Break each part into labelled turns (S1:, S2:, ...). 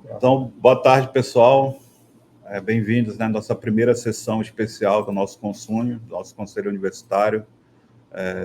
S1: Então, boa tarde, pessoal. Bem-vindos à nossa primeira sessão especial do nosso Consune, do nosso Conselho Universitário.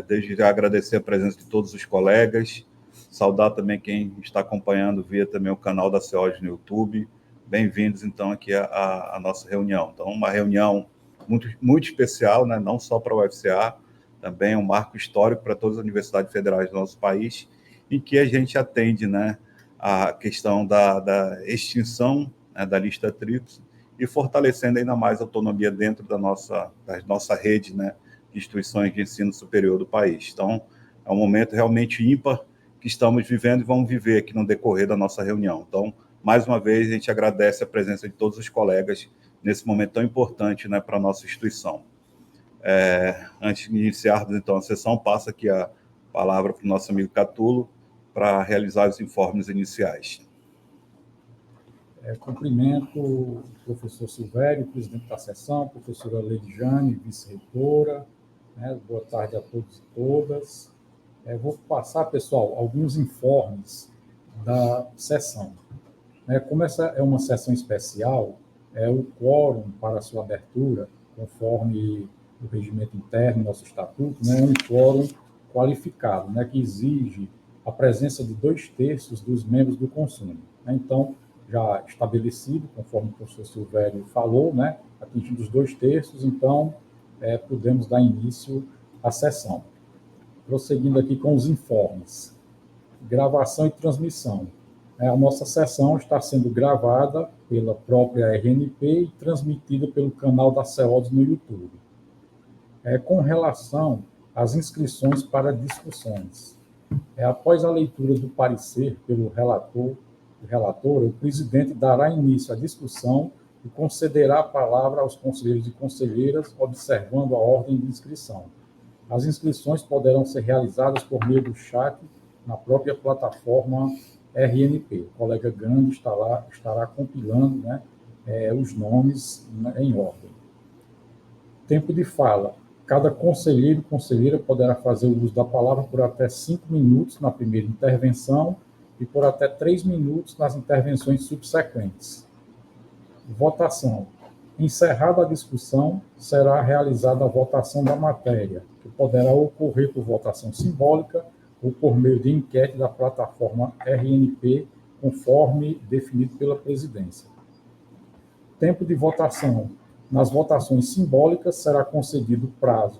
S1: Desde já agradecer a presença de todos os colegas, saudar também quem está acompanhando via também o canal da CEOG no YouTube. Bem-vindos, então, aqui à nossa reunião. Então, uma reunião muito especial, né? Não só para a UFCA, também um marco histórico para todas as universidades federais do nosso país, em que a gente atende, né, a questão da extinção, né, da lista tríplice e fortalecendo ainda mais a autonomia dentro da nossa rede, né, de instituições de ensino superior do país. Então, é um momento realmente ímpar que estamos vivendo e vamos viver aqui no decorrer da nossa reunião. Então, mais uma vez, a gente agradece a presença de todos os colegas nesse momento tão importante, né, para a nossa instituição. Antes de iniciarmos, então, a sessão, passa aqui a palavra para o nosso amigo Catulo para realizar os informes iniciais.
S2: Cumprimento o professor Silvério, presidente da sessão, professora Leidiane, vice-reitora, né? Boa tarde a todos e todas. Vou passar, pessoal, alguns informes da sessão. Como essa é uma sessão especial, o quórum para sua abertura, conforme o regimento interno, nosso estatuto, é um quórum qualificado, que exige a presença de 2/3 dos membros do Consune. Então, já estabelecido, conforme o professor Silvério falou, atingindo os 2/3, então podemos dar início à sessão. Prosseguindo aqui com os informes. Gravação e transmissão. A nossa sessão está sendo gravada pela própria RNP e transmitida pelo canal da CEODS no YouTube. Com relação às inscrições para discussões. Após a leitura do parecer pelo relator, o presidente dará início à discussão e concederá a palavra aos conselheiros e conselheiras, observando a ordem de inscrição. As inscrições poderão ser realizadas por meio do chat na própria plataforma RNP. O colega Grande estará compilando os nomes em ordem. Tempo de fala. Cada conselheiro e conselheira poderá fazer o uso da palavra por até 5 minutos na primeira intervenção e por até 3 minutos nas intervenções subsequentes. Votação. Encerrada a discussão, será realizada a votação da matéria, que poderá ocorrer por votação simbólica ou por meio de enquete da plataforma RNP, conforme definido pela presidência. Tempo de votação. Nas votações simbólicas, será concedido prazo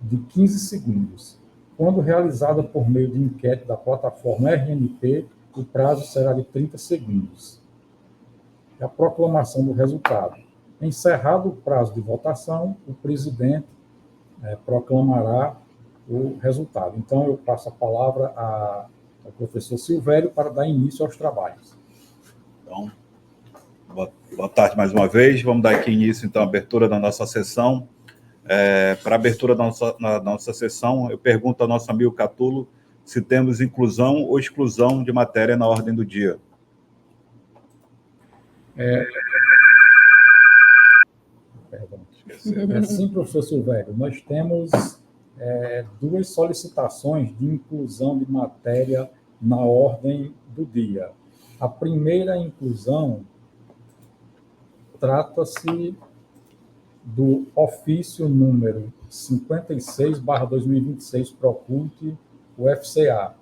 S2: de 15 segundos. Quando realizada por meio de enquete da plataforma RNP, o prazo será de 30 segundos. A proclamação do resultado. Encerrado o prazo de votação, o presidente proclamará o resultado. Então, eu passo a palavra ao professor Silvério para dar início aos trabalhos.
S1: Então, boa tarde mais uma vez. Vamos dar aqui início, então, à abertura da nossa sessão. Para a abertura da nossa sessão, eu pergunto ao nosso amigo Catulo se temos inclusão ou exclusão de matéria na ordem do dia.
S2: Sim, professor Silvério, nós temos 2 solicitações de inclusão de matéria na ordem do dia. A primeira inclusão trata-se do ofício número 56/2026 Procult UFCA,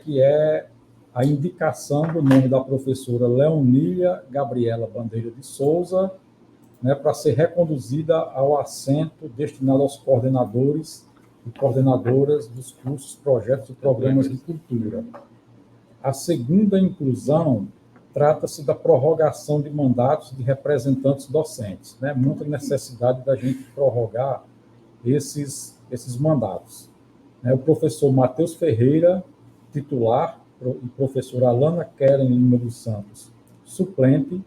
S2: que é a indicação do nome da professora Leonília Gabriela Bandeira de Souza, para ser reconduzida ao assento destinado aos coordenadores e coordenadoras dos cursos, projetos e programas de cultura. A segunda inclusão trata-se da prorrogação de mandatos de representantes docentes. Muita necessidade da gente prorrogar esses mandatos. O professor Matheus Ferreira, titular, e professora Alana Keren Lima dos Santos, suplente,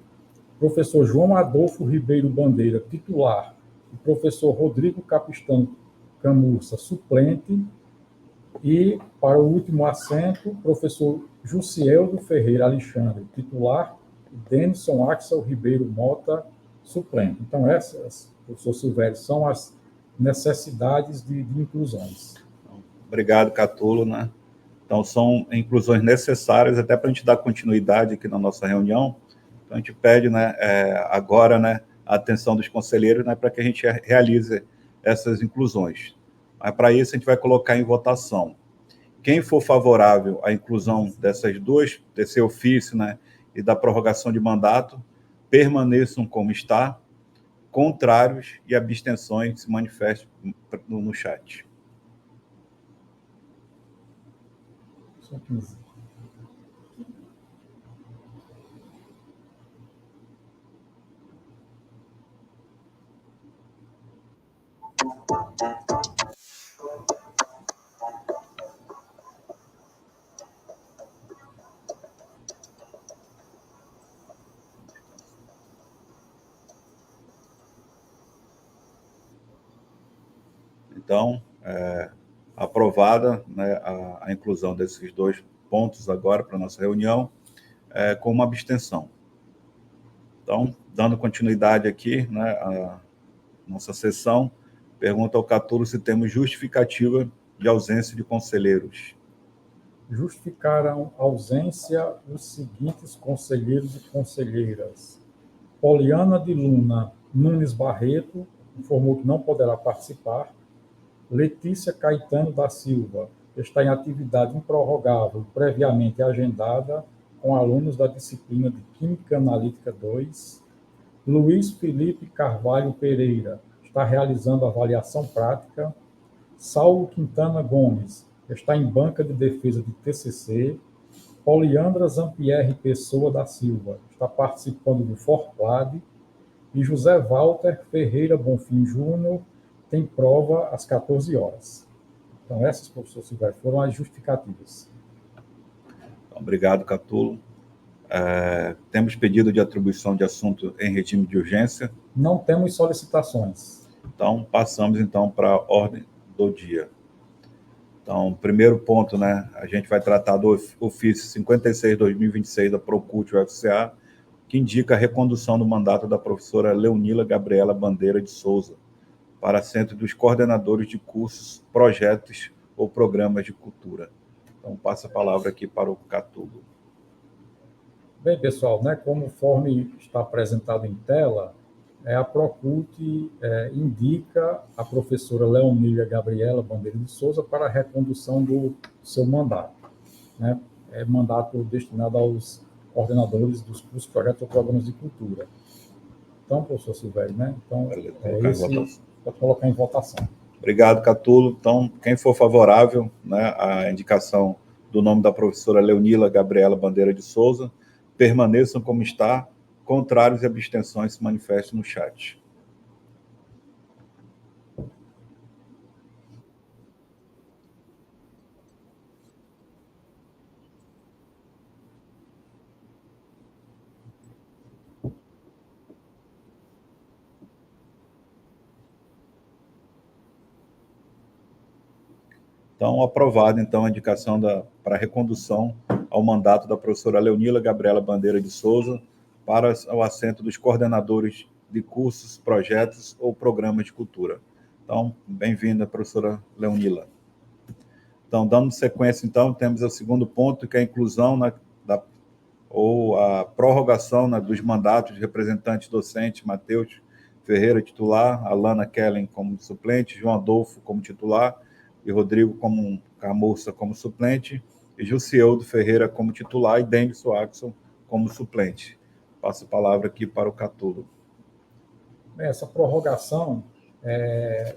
S2: professor João Adolfo Ribeiro Bandeira, titular, e professor Rodrigo Capistano Camurça, suplente, e, para o último assento, professor Jussieldo Ferreira Alexandre, titular, e Denison Axel Ribeiro Mota, suplente. Então, essas, professor Silvério, são as necessidades de inclusões.
S1: Obrigado, Catulo, Então, são inclusões necessárias até para a gente dar continuidade aqui na nossa reunião. Então, a gente pede, né, agora, né, a atenção dos conselheiros, né, para que a gente realize essas inclusões. Mas, para isso, a gente vai colocar em votação. Quem for favorável à inclusão desse ofício, né, e da prorrogação de mandato, permaneçam como está. Contrários e abstenções se manifestem no chat. Então, aprovada, né, a inclusão desses 2 pontos agora para a nossa reunião, com uma abstenção. Então, dando continuidade aqui, né, à nossa sessão, pergunta ao Catulo se temos justificativa de ausência de conselheiros.
S2: Justificaram ausência os seguintes conselheiros e conselheiras. Poliana de Luna Nunes Barreto informou que não poderá participar. Letícia Caetano da Silva está em atividade improrrogável previamente agendada com alunos da disciplina de Química Analítica 2. Luiz Felipe Carvalho Pereira está realizando avaliação prática. Saulo Quintana Gomes está em banca de defesa de TCC. Poliandra Zampierre Pessoa da Silva está participando do Forclad. E José Walter Ferreira Bonfim Júnior tem prova às 14 horas. Então, essas, professor Silvério, foram as justificativas.
S1: Obrigado, Catulo. Temos pedido de atribuição de assunto em regime de urgência?
S2: Não temos solicitações.
S1: Então, passamos, então, para a ordem do dia. Então, primeiro ponto, né, a gente vai tratar do ofício 56/2026 da Procult UFCA, que indica a recondução do mandato da professora Leonila Gabriela Bandeira de Souza para assento dos coordenadores de cursos, projetos ou programas de cultura. Então, passo a palavra aqui para o Catulo.
S2: Bem, pessoal, né, conforme está apresentado em tela, a Procult indica a professora Leonila Gabriela Bandeira de Souza para a recondução do seu mandato. Né? É mandato destinado aos coordenadores dos cursos, projetos ou programas de cultura. Então, professor Silvério, né? Então, esse para colocar em votação.
S1: Obrigado, Catulo. Então, quem for favorável, né, à indicação do nome da professora Leonila Gabriela Bandeira de Souza, permaneçam como está. Contrários e abstenções se manifestem no chat. Então, aprovada, então, a indicação para a recondução ao mandato da professora Leonila Gabriela Bandeira de Souza para o assento dos coordenadores de cursos, projetos ou programas de cultura. Então, bem-vinda, professora Leonila. Então, dando sequência, então, temos o segundo ponto, que é a inclusão ou a prorrogação, né, dos mandatos de representantes docentes, Matheus Ferreira, titular, Alana Kellen como suplente, João Adolfo como titular, e Rodrigo Camurça como suplente, e Jussieldo Ferreira como titular, e Denison Axon como suplente. Passo a palavra aqui para o Catulo.
S2: Essa prorrogação,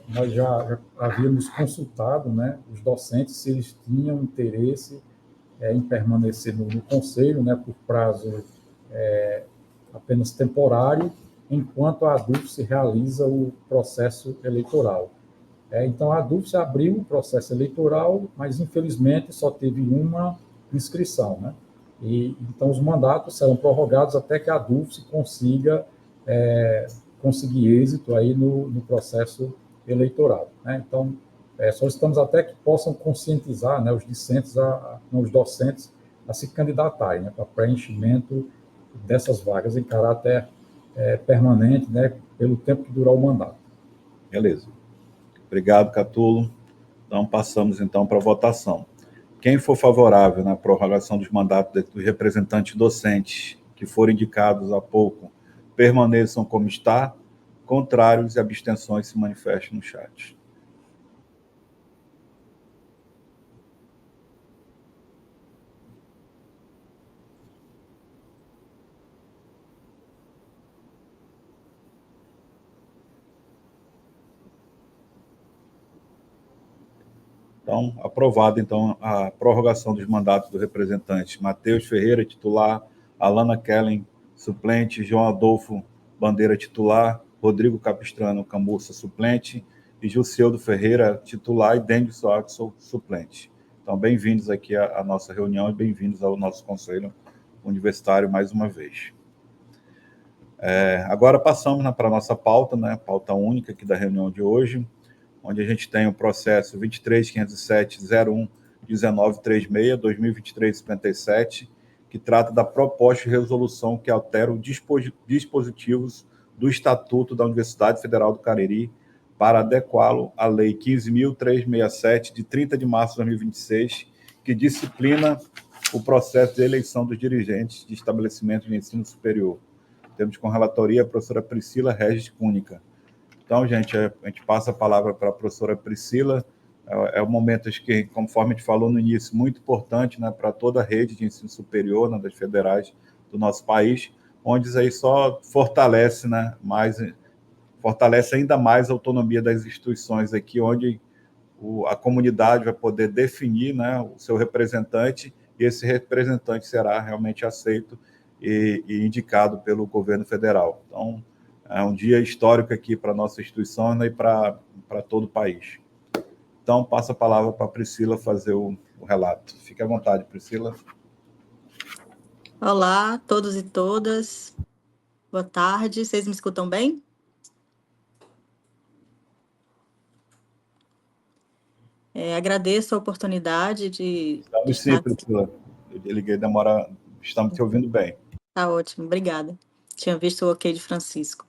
S2: nós já havíamos consultado, né, os docentes se eles tinham interesse em permanecer no conselho, né, por prazo apenas temporário, enquanto a ADUFS realiza o processo eleitoral. Então, a ADUFS abriu o processo eleitoral, mas, infelizmente, só teve uma inscrição, né? Então, os mandatos serão prorrogados até que a ADUFS consiga conseguir êxito aí no processo eleitoral, né? Então, solicitamos até que possam conscientizar, né, os docentes a se candidatarem, né, para preenchimento dessas vagas em caráter permanente, né, pelo tempo que durar o mandato.
S1: Beleza. Obrigado, Catulo. Então, passamos, então, para a votação. Quem for favorável na prorrogação dos mandatos dos representantes docentes que foram indicados há pouco, permaneçam como está. Contrários e abstenções se manifestem no chat. Então, aprovada então a prorrogação dos mandatos do representante Matheus Ferreira, titular, Alana Kellen, suplente, João Adolfo Bandeira, titular, Rodrigo Capistrano Camurça, suplente, e Gilceudo Ferreira, titular, e Denison Axel, suplente. Então, bem-vindos aqui à nossa reunião e bem-vindos ao nosso Conselho Universitário mais uma vez. Agora passamos para a nossa pauta, né, pauta única aqui da reunião de hoje, onde a gente tem o processo 23.507.01.1936, 2023-57, que trata da proposta de resolução que altera os dispositivos do Estatuto da Universidade Federal do Cariri para adequá-lo à Lei 15.367, de 30 de março de 2026, que disciplina o processo de eleição dos dirigentes de estabelecimentos de ensino superior. Temos com relatoria a professora Priscila Regis Cúnica. Então, gente, a gente passa a palavra para a professora Priscila. É um momento, acho que, conforme a gente falou no início, muito importante, né, para toda a rede de ensino superior, né, das federais do nosso país, onde isso aí só fortalece, né, fortalece ainda mais a autonomia das instituições aqui, onde a comunidade vai poder definir, né, o seu representante, e esse representante será realmente aceito e indicado pelo governo federal. Então, é um dia histórico aqui para a nossa instituição, né, e para todo o país. Então, passo a palavra para a Priscila fazer o relato. Fique à vontade, Priscila.
S3: Olá, todos e todas. Boa tarde. Vocês me escutam bem? Agradeço a oportunidade de
S1: Estamos sim, Priscila. Eu liguei, demora... Estamos te ouvindo bem.
S3: Tá ótimo, obrigada. Tinha visto o ok de Francisco.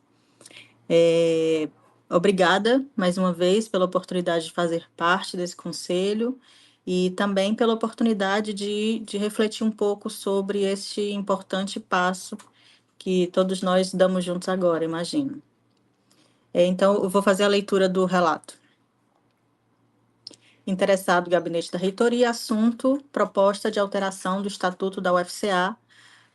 S3: Obrigada, mais uma vez, pela oportunidade de fazer parte desse conselho e também pela oportunidade de refletir um pouco sobre este importante passo que todos nós damos juntos agora, imagino. Então, eu vou fazer a leitura do relato. Interessado, Gabinete da Reitoria, assunto, proposta de alteração do Estatuto da UFCA,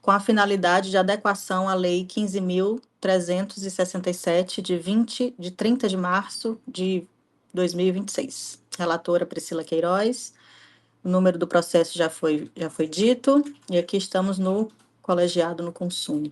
S3: com a finalidade de adequação à Lei 15.367, de 30 de março de 2026. Relatora Priscila Queiroz, o número do processo já foi dito, e aqui estamos no colegiado no consumo.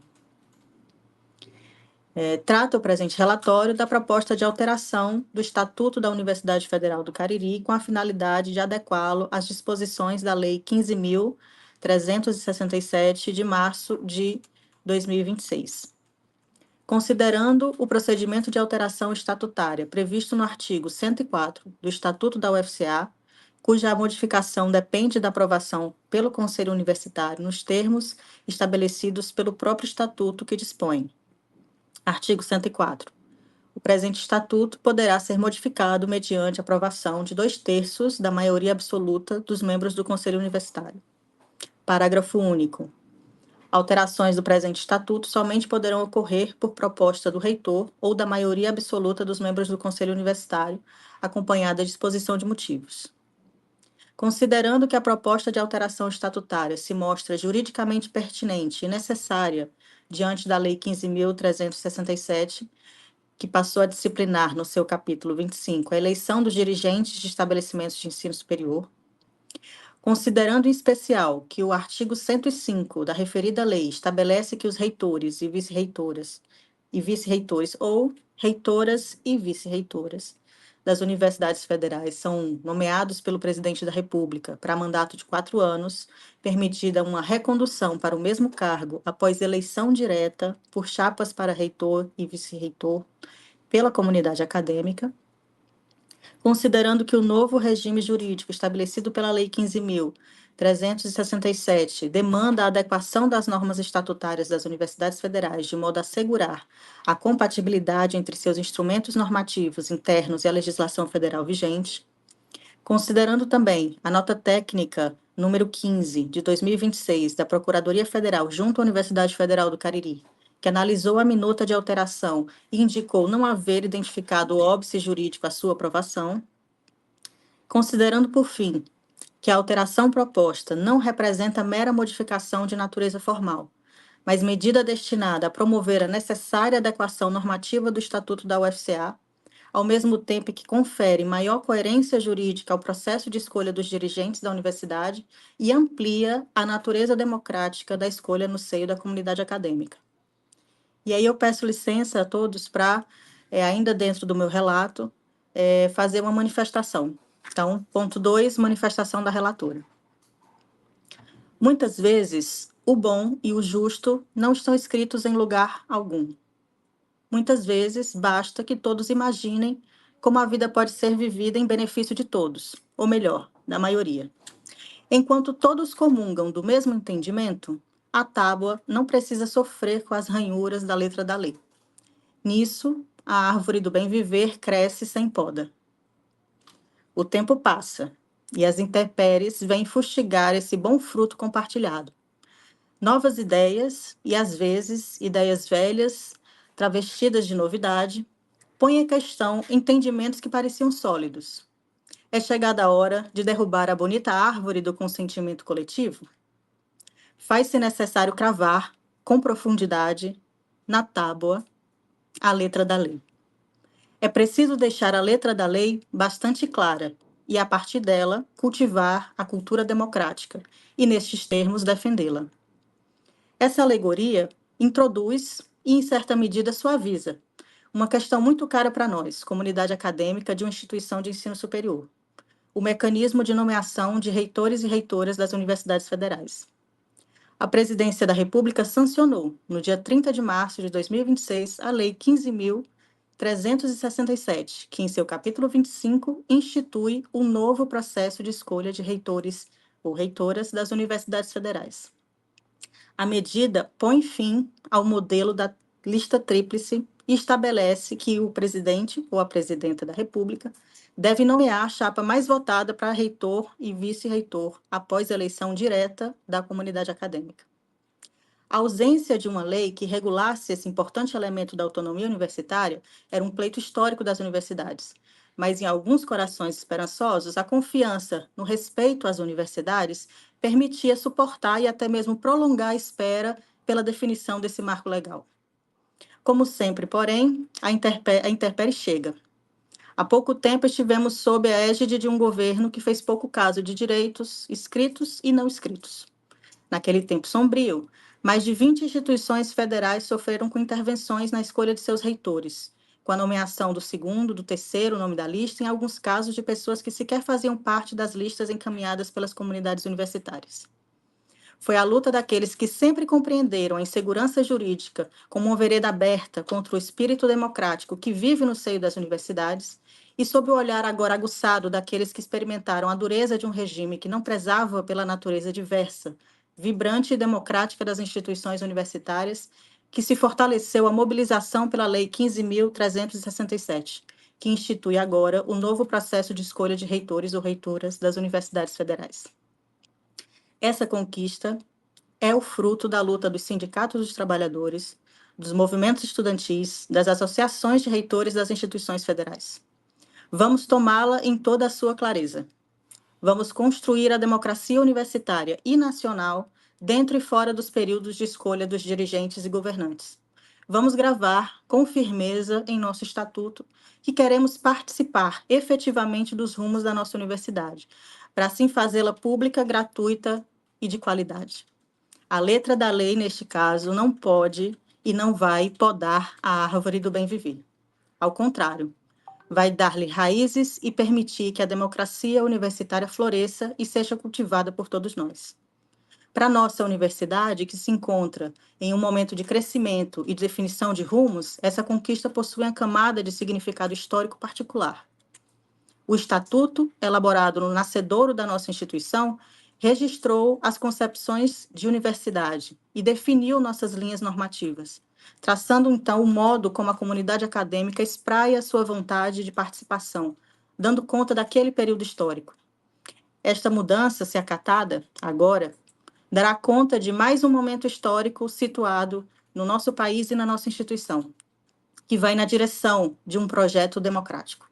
S3: Trata o presente relatório da proposta de alteração do Estatuto da Universidade Federal do Cariri, com a finalidade de adequá-lo às disposições da Lei 15.367, de março de 2026. Considerando o procedimento de alteração estatutária previsto no artigo 104 do Estatuto da UFCA, cuja modificação depende da aprovação pelo Conselho Universitário nos termos estabelecidos pelo próprio Estatuto que dispõe. Artigo 104. O presente Estatuto poderá ser modificado mediante aprovação de 2/3 da maioria absoluta dos membros do Conselho Universitário. Parágrafo único. Alterações do presente Estatuto somente poderão ocorrer por proposta do reitor ou da maioria absoluta dos membros do Conselho Universitário, acompanhada de exposição de motivos. Considerando que a proposta de alteração estatutária se mostra juridicamente pertinente e necessária diante da Lei 15.367, que passou a disciplinar no seu capítulo 25 a eleição dos dirigentes de estabelecimentos de ensino superior, considerando em especial que o artigo 105 da referida lei estabelece que os reitores e vice-reitores ou reitoras e vice-reitoras das universidades federais são nomeados pelo presidente da República para mandato de 4 anos, permitida uma recondução para o mesmo cargo após eleição direta por chapas para reitor e vice-reitor pela comunidade acadêmica, considerando que o novo regime jurídico estabelecido pela Lei 15.367 demanda a adequação das normas estatutárias das universidades federais de modo a assegurar a compatibilidade entre seus instrumentos normativos internos e a legislação federal vigente, Considerando também a nota técnica número 15 de 2026 da Procuradoria Federal junto à Universidade Federal do Cariri, que analisou a minuta de alteração e indicou não haver identificado o óbice jurídico à sua aprovação, considerando, por fim, que a alteração proposta não representa mera modificação de natureza formal, mas medida destinada a promover a necessária adequação normativa do Estatuto da UFCA, ao mesmo tempo que confere maior coerência jurídica ao processo de escolha dos dirigentes da universidade e amplia a natureza democrática da escolha no seio da comunidade acadêmica. E aí eu peço licença a todos para, ainda dentro do meu relato, fazer uma manifestação. Então, ponto 2, manifestação da relatora. Muitas vezes, o bom e o justo não estão escritos em lugar algum. Muitas vezes, basta que todos imaginem como a vida pode ser vivida em benefício de todos, ou melhor, da maioria. Enquanto todos comungam do mesmo entendimento, a tábua não precisa sofrer com as ranhuras da letra da lei. Nisso, a árvore do bem viver cresce sem poda. O tempo passa, e as intempéries vêm fustigar esse bom fruto compartilhado. Novas ideias, e às vezes ideias velhas, travestidas de novidade, põem em questão entendimentos que pareciam sólidos. É chegada a hora de derrubar a bonita árvore do consentimento coletivo? Faz-se necessário cravar, com profundidade, na tábua, a letra da lei. É preciso deixar a letra da lei bastante clara e, a partir dela, cultivar a cultura democrática e, nestes termos, defendê-la. Essa alegoria introduz e, em certa medida, suaviza uma questão muito cara para nós, comunidade acadêmica de uma instituição de ensino superior: o mecanismo de nomeação de reitores e reitoras das universidades federais. A Presidência da República sancionou, no dia 30 de março de 2026, a Lei 15.367, que, em seu capítulo 25, institui um novo processo de escolha de reitores ou reitoras das universidades federais. A medida põe fim ao modelo da lista tríplice e estabelece que o presidente ou a presidenta da República deve nomear a chapa mais votada para reitor e vice-reitor após a eleição direta da comunidade acadêmica. A ausência de uma lei que regulasse esse importante elemento da autonomia universitária era um pleito histórico das universidades, mas em alguns corações esperançosos, a confiança no respeito às universidades permitia suportar e até mesmo prolongar a espera pela definição desse marco legal. Como sempre, porém, a intempérie chega. Há pouco tempo estivemos sob a égide de um governo que fez pouco caso de direitos escritos e não escritos. Naquele tempo sombrio, mais de 20 instituições federais sofreram com intervenções na escolha de seus reitores, com a nomeação do segundo, do terceiro nome da lista, em alguns casos de pessoas que sequer faziam parte das listas encaminhadas pelas comunidades universitárias. Foi a luta daqueles que sempre compreenderam a insegurança jurídica como uma vereda aberta contra o espírito democrático que vive no seio das universidades e sob o olhar agora aguçado daqueles que experimentaram a dureza de um regime que não prezava pela natureza diversa, vibrante e democrática das instituições universitárias, que se fortaleceu a mobilização pela Lei 15.367, que institui agora o novo processo de escolha de reitores ou reitoras das universidades federais. Essa conquista é o fruto da luta dos sindicatos dos trabalhadores, dos movimentos estudantis, das associações de reitores das instituições federais. Vamos tomá-la em toda a sua clareza. Vamos construir a democracia universitária e nacional dentro e fora dos períodos de escolha dos dirigentes e governantes. Vamos gravar com firmeza em nosso estatuto que queremos participar efetivamente dos rumos da nossa universidade, para assim fazê-la pública, gratuita e de qualidade. A letra da lei, neste caso, não pode e não vai podar a árvore do bem viver. Ao contrário, vai dar-lhe raízes e permitir que a democracia universitária floresça e seja cultivada por todos nós. Para a nossa universidade, que se encontra em um momento de crescimento e de definição de rumos, essa conquista possui uma camada de significado histórico particular. O Estatuto, elaborado no nascedouro da nossa instituição, registrou as concepções de universidade e definiu nossas linhas normativas, traçando, então, o modo como a comunidade acadêmica espraia sua vontade de participação dando conta daquele período histórico. Esta mudança, se acatada agora, dará conta de mais um momento histórico situado no nosso país e na nossa instituição, que vai na direção de um projeto democrático.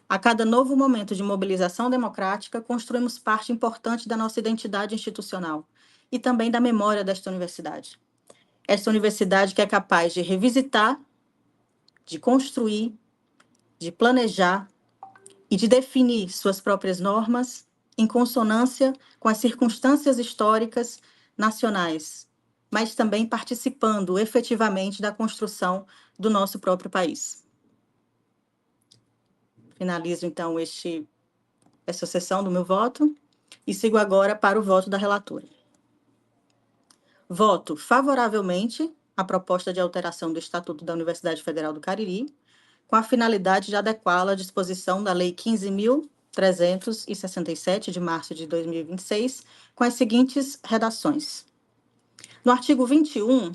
S3: A cada novo momento de mobilização democrática, construímos parte importante da nossa identidade institucional e também da memória desta universidade. Esta universidade que é capaz de revisitar, de construir, de planejar e de definir suas próprias normas em consonância com as circunstâncias históricas nacionais, mas também participando efetivamente da construção do nosso próprio país. Finalizo, então, essa sessão do meu voto e sigo agora para o voto da relatora. Voto favoravelmente à proposta de alteração do Estatuto da Universidade Federal do Cariri, com a finalidade de adequá-la à disposição da Lei 15.367, de março de 2026, com as seguintes redações. No artigo 21,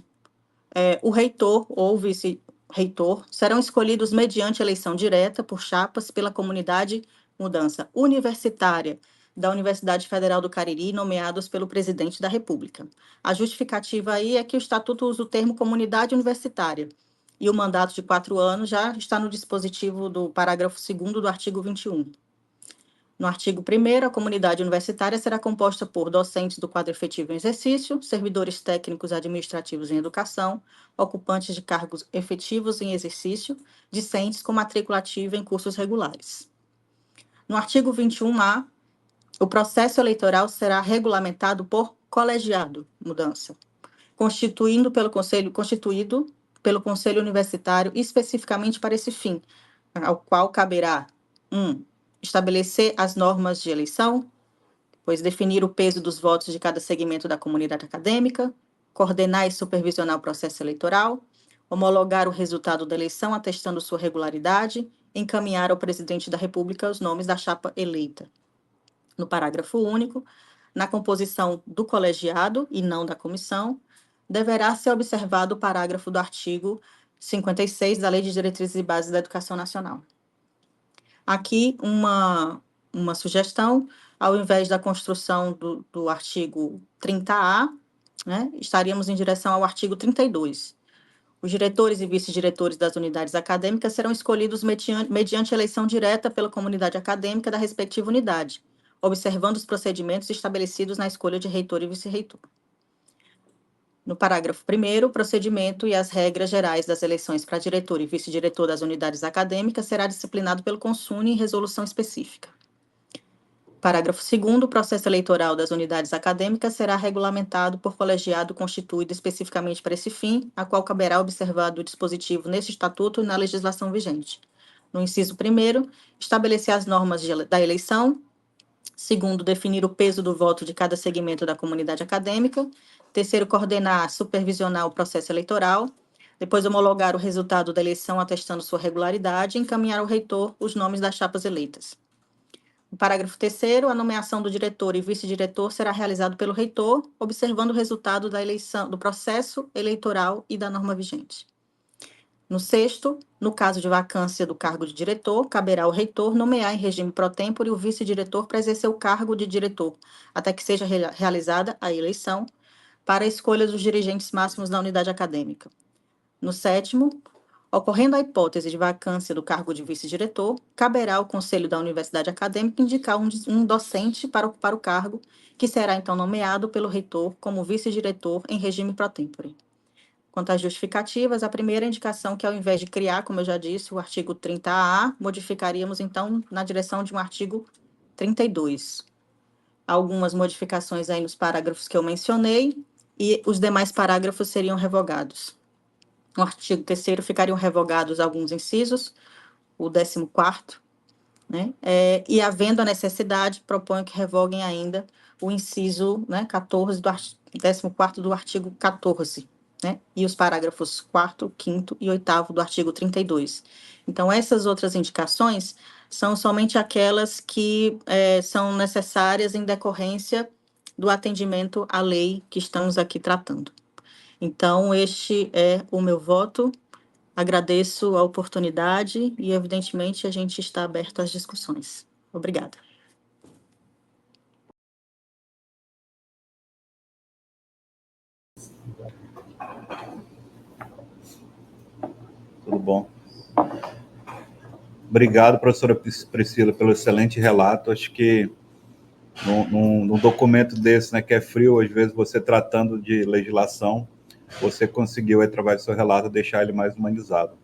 S3: o reitor ou vice-reitor serão escolhidos mediante eleição direta por chapas pela comunidade mudança universitária da Universidade Federal do Cariri, nomeados pelo presidente da República. A justificativa aí é que o Estatuto usa o termo comunidade universitária, e o mandato de 4 anos já está no dispositivo do parágrafo 2º do artigo 21. No artigo 1º, a comunidade universitária será composta por docentes do quadro efetivo em exercício, servidores técnicos administrativos em educação, ocupantes de cargos efetivos em exercício, discentes com matrícula ativa em cursos regulares. No artigo 21A, o processo eleitoral será regulamentado por colegiado, mudança, constituído pelo Conselho Universitário especificamente para esse fim, ao qual caberá 1. Estabelecer as normas de eleição, depois definir o peso dos votos de cada segmento da comunidade acadêmica, coordenar e supervisionar o processo eleitoral, homologar o resultado da eleição atestando sua regularidade, encaminhar ao presidente da República os nomes da chapa eleita. No parágrafo único, na composição do colegiado e não da comissão, deverá ser observado o parágrafo do artigo 56 da Lei de Diretrizes e Bases da Educação Nacional. Aqui, uma sugestão, ao invés da construção do artigo 30A, né, estaríamos em direção ao artigo 32. Os diretores e vice-diretores das unidades acadêmicas serão escolhidos mediante eleição direta pela comunidade acadêmica da respectiva unidade, observando os procedimentos estabelecidos na escolha de reitor e vice-reitor. No parágrafo 1º, o procedimento e as regras gerais das eleições para diretor e vice-diretor das unidades acadêmicas será disciplinado pelo Consune em resolução específica. Parágrafo 2º, o processo eleitoral das unidades acadêmicas será regulamentado por colegiado constituído especificamente para esse fim, a qual caberá observado o dispositivo neste estatuto e na legislação vigente. No inciso 1º, estabelecer as normas da eleição. Segundo, definir o peso do voto de cada segmento da comunidade acadêmica. Terceiro, coordenar, supervisionar o processo eleitoral. Depois, homologar o resultado da eleição atestando sua regularidade e encaminhar ao reitor os nomes das chapas eleitas. No parágrafo 3º, a nomeação do diretor e vice-diretor será realizado pelo reitor, observando o resultado da eleição, do processo eleitoral e da norma vigente. No 6º, no caso de vacância do cargo de diretor, caberá ao reitor nomear em regime pro tempore o vice-diretor para exercer o cargo de diretor, até que seja realizada a eleição para a escolha dos dirigentes máximos da unidade acadêmica. No 7º, ocorrendo a hipótese de vacância do cargo de vice-diretor, caberá ao Conselho da Universidade Acadêmica indicar um docente para ocupar o cargo, que será então nomeado pelo reitor como vice-diretor em regime pro tempore. Quanto às justificativas, a primeira indicação que, ao invés de criar, como eu já disse, o artigo 30A, modificaríamos, então, na direção de um artigo 32. Algumas modificações aí nos parágrafos que eu mencionei, e os demais parágrafos seriam revogados. No artigo 3º ficariam revogados alguns incisos, o 14º, né? E, havendo a necessidade, proponho que revoguem ainda o inciso, né, 14 do 14º do artigo 14, né? E os parágrafos 4º, 5º e 8º do artigo 32. Então, essas outras indicações são somente aquelas que são necessárias em decorrência do atendimento à lei que estamos aqui tratando. Então, este é o meu voto Agradeço a oportunidade e, evidentemente, a gente está aberto às discussões. Obrigada.
S1: Tudo bom. Obrigado, professora Priscila, pelo excelente relato. Acho que num documento desse, né, que é frio, às vezes você tratando de legislação, você conseguiu, através do seu relato, deixar ele mais humanizado.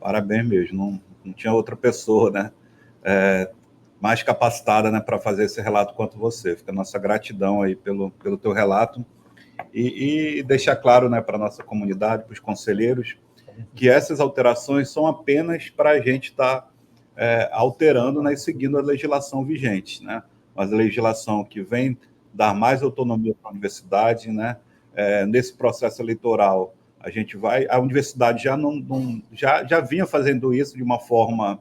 S1: Parabéns mesmo, não tinha outra pessoa, né, mais capacitada, né, para fazer esse relato quanto você. Fica a nossa gratidão aí pelo teu relato e deixar claro, né, para a nossa comunidade, para os conselheiros, que essas alterações são apenas para a gente estar alterando, né, e seguindo a legislação vigente, né? Uma legislação que vem dar mais autonomia para a universidade, né? Nesse processo eleitoral, a universidade já vinha fazendo isso de uma forma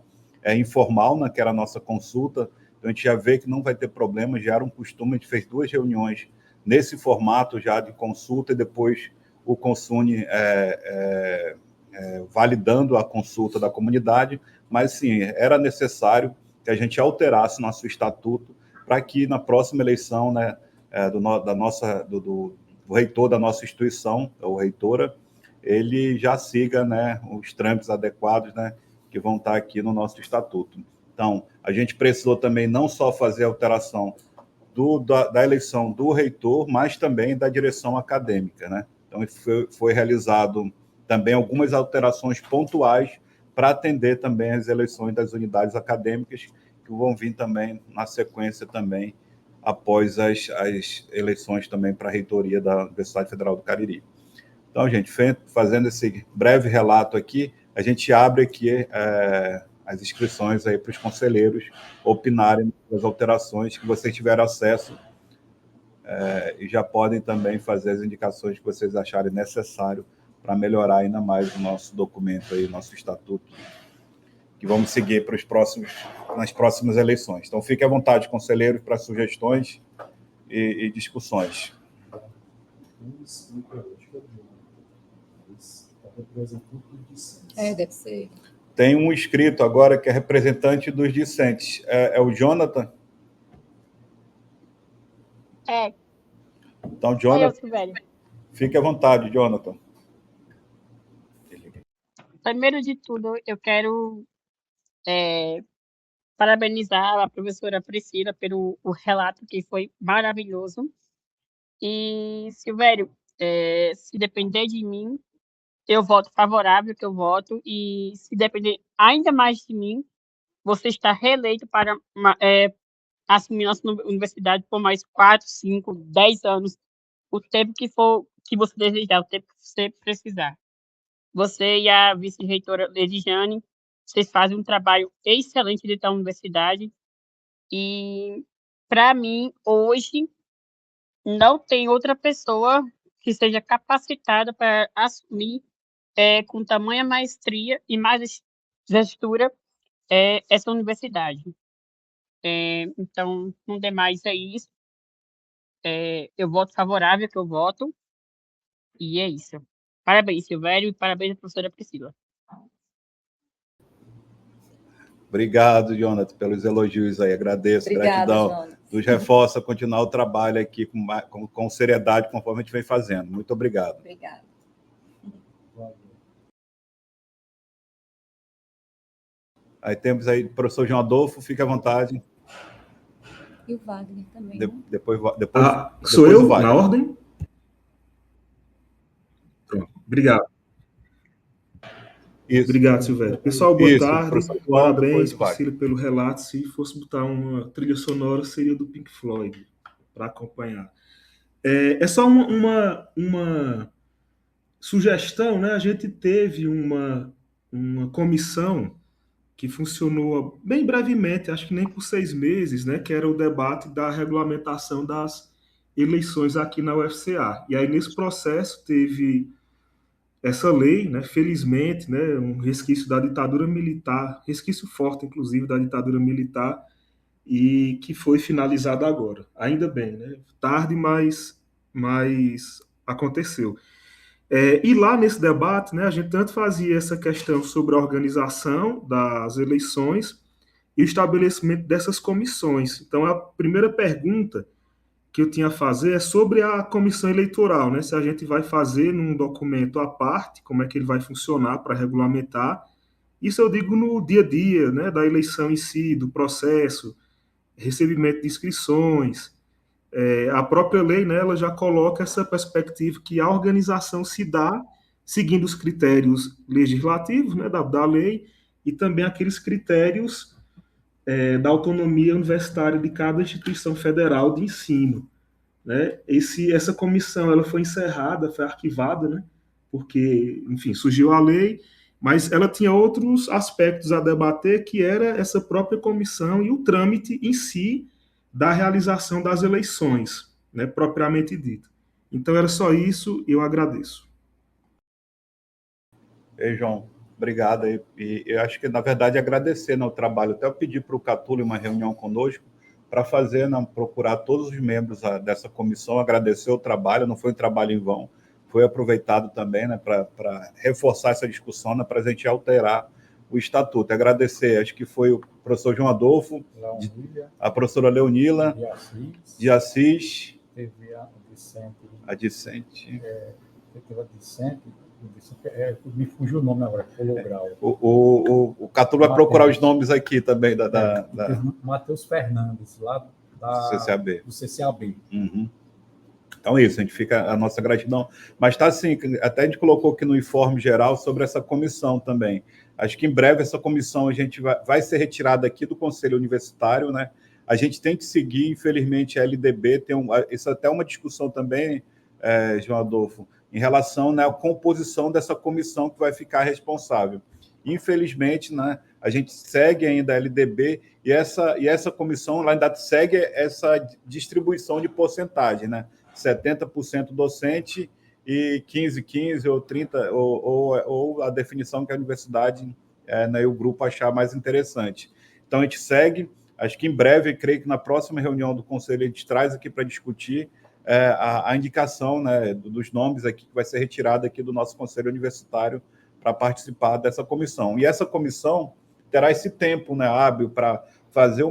S1: informal, né, que era a nossa consulta, então a gente já vê que não vai ter problema, já era um costume, a gente fez 2 reuniões nesse formato já de consulta e depois o Consune validando a consulta da comunidade, mas sim, era necessário que a gente alterasse nosso estatuto para que na próxima eleição, né, do reitor da nossa instituição, ou reitora, ele já siga, né, os trâmites adequados, né, que vão estar aqui no nosso estatuto. Então, a gente precisou também não só fazer a alteração da eleição do reitor, mas também da direção acadêmica, né? Então, foi realizado também algumas alterações pontuais para atender também as eleições das unidades acadêmicas, que vão vir também na sequência também, após as eleições também para a reitoria da Universidade Federal do Cariri. Então, gente, fazendo esse breve relato aqui, a gente abre aqui as inscrições aí para os conselheiros opinarem das alterações que vocês tiveram acesso e já podem também fazer as indicações que vocês acharem necessário para melhorar ainda mais o nosso documento aí, nosso estatuto, que vamos seguir para nas próximas eleições. Então, fique à vontade, conselheiros, para sugestões e discussões.
S4: Deve ser.
S1: Tem um inscrito agora que é representante dos discentes. É o Jonathan? Então, Jonathan, fique à vontade, Jonathan.
S5: Primeiro de tudo, eu quero parabenizar a professora Priscila pelo relato, que foi maravilhoso. E, Silvério, se depender de mim, eu voto favorável, que eu voto, e se depender ainda mais de mim, você está reeleito para assumir nossa universidade por mais 4, 5, 10 anos, o tempo que for, que você desejar, o tempo que você precisar. Você e a vice-reitora Lediane, vocês fazem um trabalho excelente dentro da universidade e, para mim, hoje, não tem outra pessoa que seja capacitada para assumir com tamanha maestria e mais gestura essa universidade. Então, não demais é isso. Eu voto favorável, que eu voto, e é isso. Parabéns, Silvério, e parabéns à professora Priscila.
S1: Obrigado, Jonathan, pelos elogios aí. Agradeço,
S4: Obrigada,
S1: gratidão.
S4: Jonathan.
S1: Nos reforça continuar o trabalho aqui com seriedade, conforme a gente vem fazendo. Muito obrigado.
S4: Obrigada.
S1: Aí temos aí o professor João Adolfo, fique à vontade.
S4: E o Wagner também.
S1: Depois
S6: sou eu,
S1: vai.
S6: na ordem? Pronto, obrigado.
S1: Isso.
S6: Obrigado, Silvério. Pessoal, boa tarde.
S1: João,
S6: parabéns, Priscila, pelo relato. Se fosse botar uma trilha sonora, seria do Pink Floyd, para acompanhar. É só uma sugestão, né? A gente teve uma comissão que funcionou bem brevemente, acho que nem por 6 meses, né? Que era o debate da regulamentação das eleições aqui na UFCA. E aí, nesse processo, teve essa lei, né, felizmente, né, um resquício da ditadura militar, resquício forte, inclusive, da ditadura militar, e que foi finalizada agora. Ainda bem, né? Tarde, mas aconteceu. E lá nesse debate, né, a gente tanto fazia essa questão sobre a organização das eleições e o estabelecimento dessas comissões. Então, a primeira pergunta que eu tinha a fazer é sobre a comissão eleitoral, né? Se a gente vai fazer num documento à parte, como é que ele vai funcionar para regulamentar. Isso eu digo no dia a dia, né, da eleição em si, do processo, recebimento de inscrições. A própria lei, né, ela já coloca essa perspectiva que a organização se dá seguindo os critérios legislativos, né, da lei e também aqueles critérios da autonomia universitária de cada instituição federal de ensino, né? Essa comissão ela foi encerrada, foi arquivada, né? Porque, enfim, surgiu a lei, mas ela tinha outros aspectos a debater, que era essa própria comissão e o trâmite em si da realização das eleições, né? Propriamente dito. Então, era só isso, eu agradeço.
S1: Ei, João, obrigado. E eu acho que, na verdade, agradecer, né, o trabalho. Até eu pedi para o Catulo uma reunião conosco para fazer, né, procurar todos os membros dessa comissão, agradecer o trabalho, não foi um trabalho em vão, foi aproveitado também, né, para reforçar essa discussão, né, para a gente alterar o estatuto. Agradecer, acho que foi o professor João Adolfo, a professora Leonila, de Assis,
S2: teve
S1: a Dicente.
S2: Teve a Dicente, me fugiu o nome agora, Grau.
S1: O Catulo vai procurar os nomes aqui também
S2: Matheus Fernandes, lá do CCAB.
S1: Uhum. Então é isso, a gente fica a nossa gratidão. Mas está assim, até a gente colocou aqui no informe geral sobre essa comissão também. Acho que em breve essa comissão a gente vai ser retirada aqui do Conselho Universitário, né? A gente tem que seguir, infelizmente, a LDB isso é até uma discussão também, João Adolfo, em relação, né, à composição dessa comissão que vai ficar responsável. Infelizmente, né, a gente segue ainda a LDB e essa comissão ela ainda segue essa distribuição de porcentagem, né? 70% docente e 15 ou 30, ou a definição que a universidade, né, e o grupo achar mais interessante. Então, a gente segue, acho que em breve, creio que na próxima reunião do Conselho a gente traz aqui para discutir a indicação, né, dos nomes aqui que vai ser retirada aqui do nosso Conselho Universitário para participar dessa comissão. E essa comissão terá esse tempo, né, hábil para fazer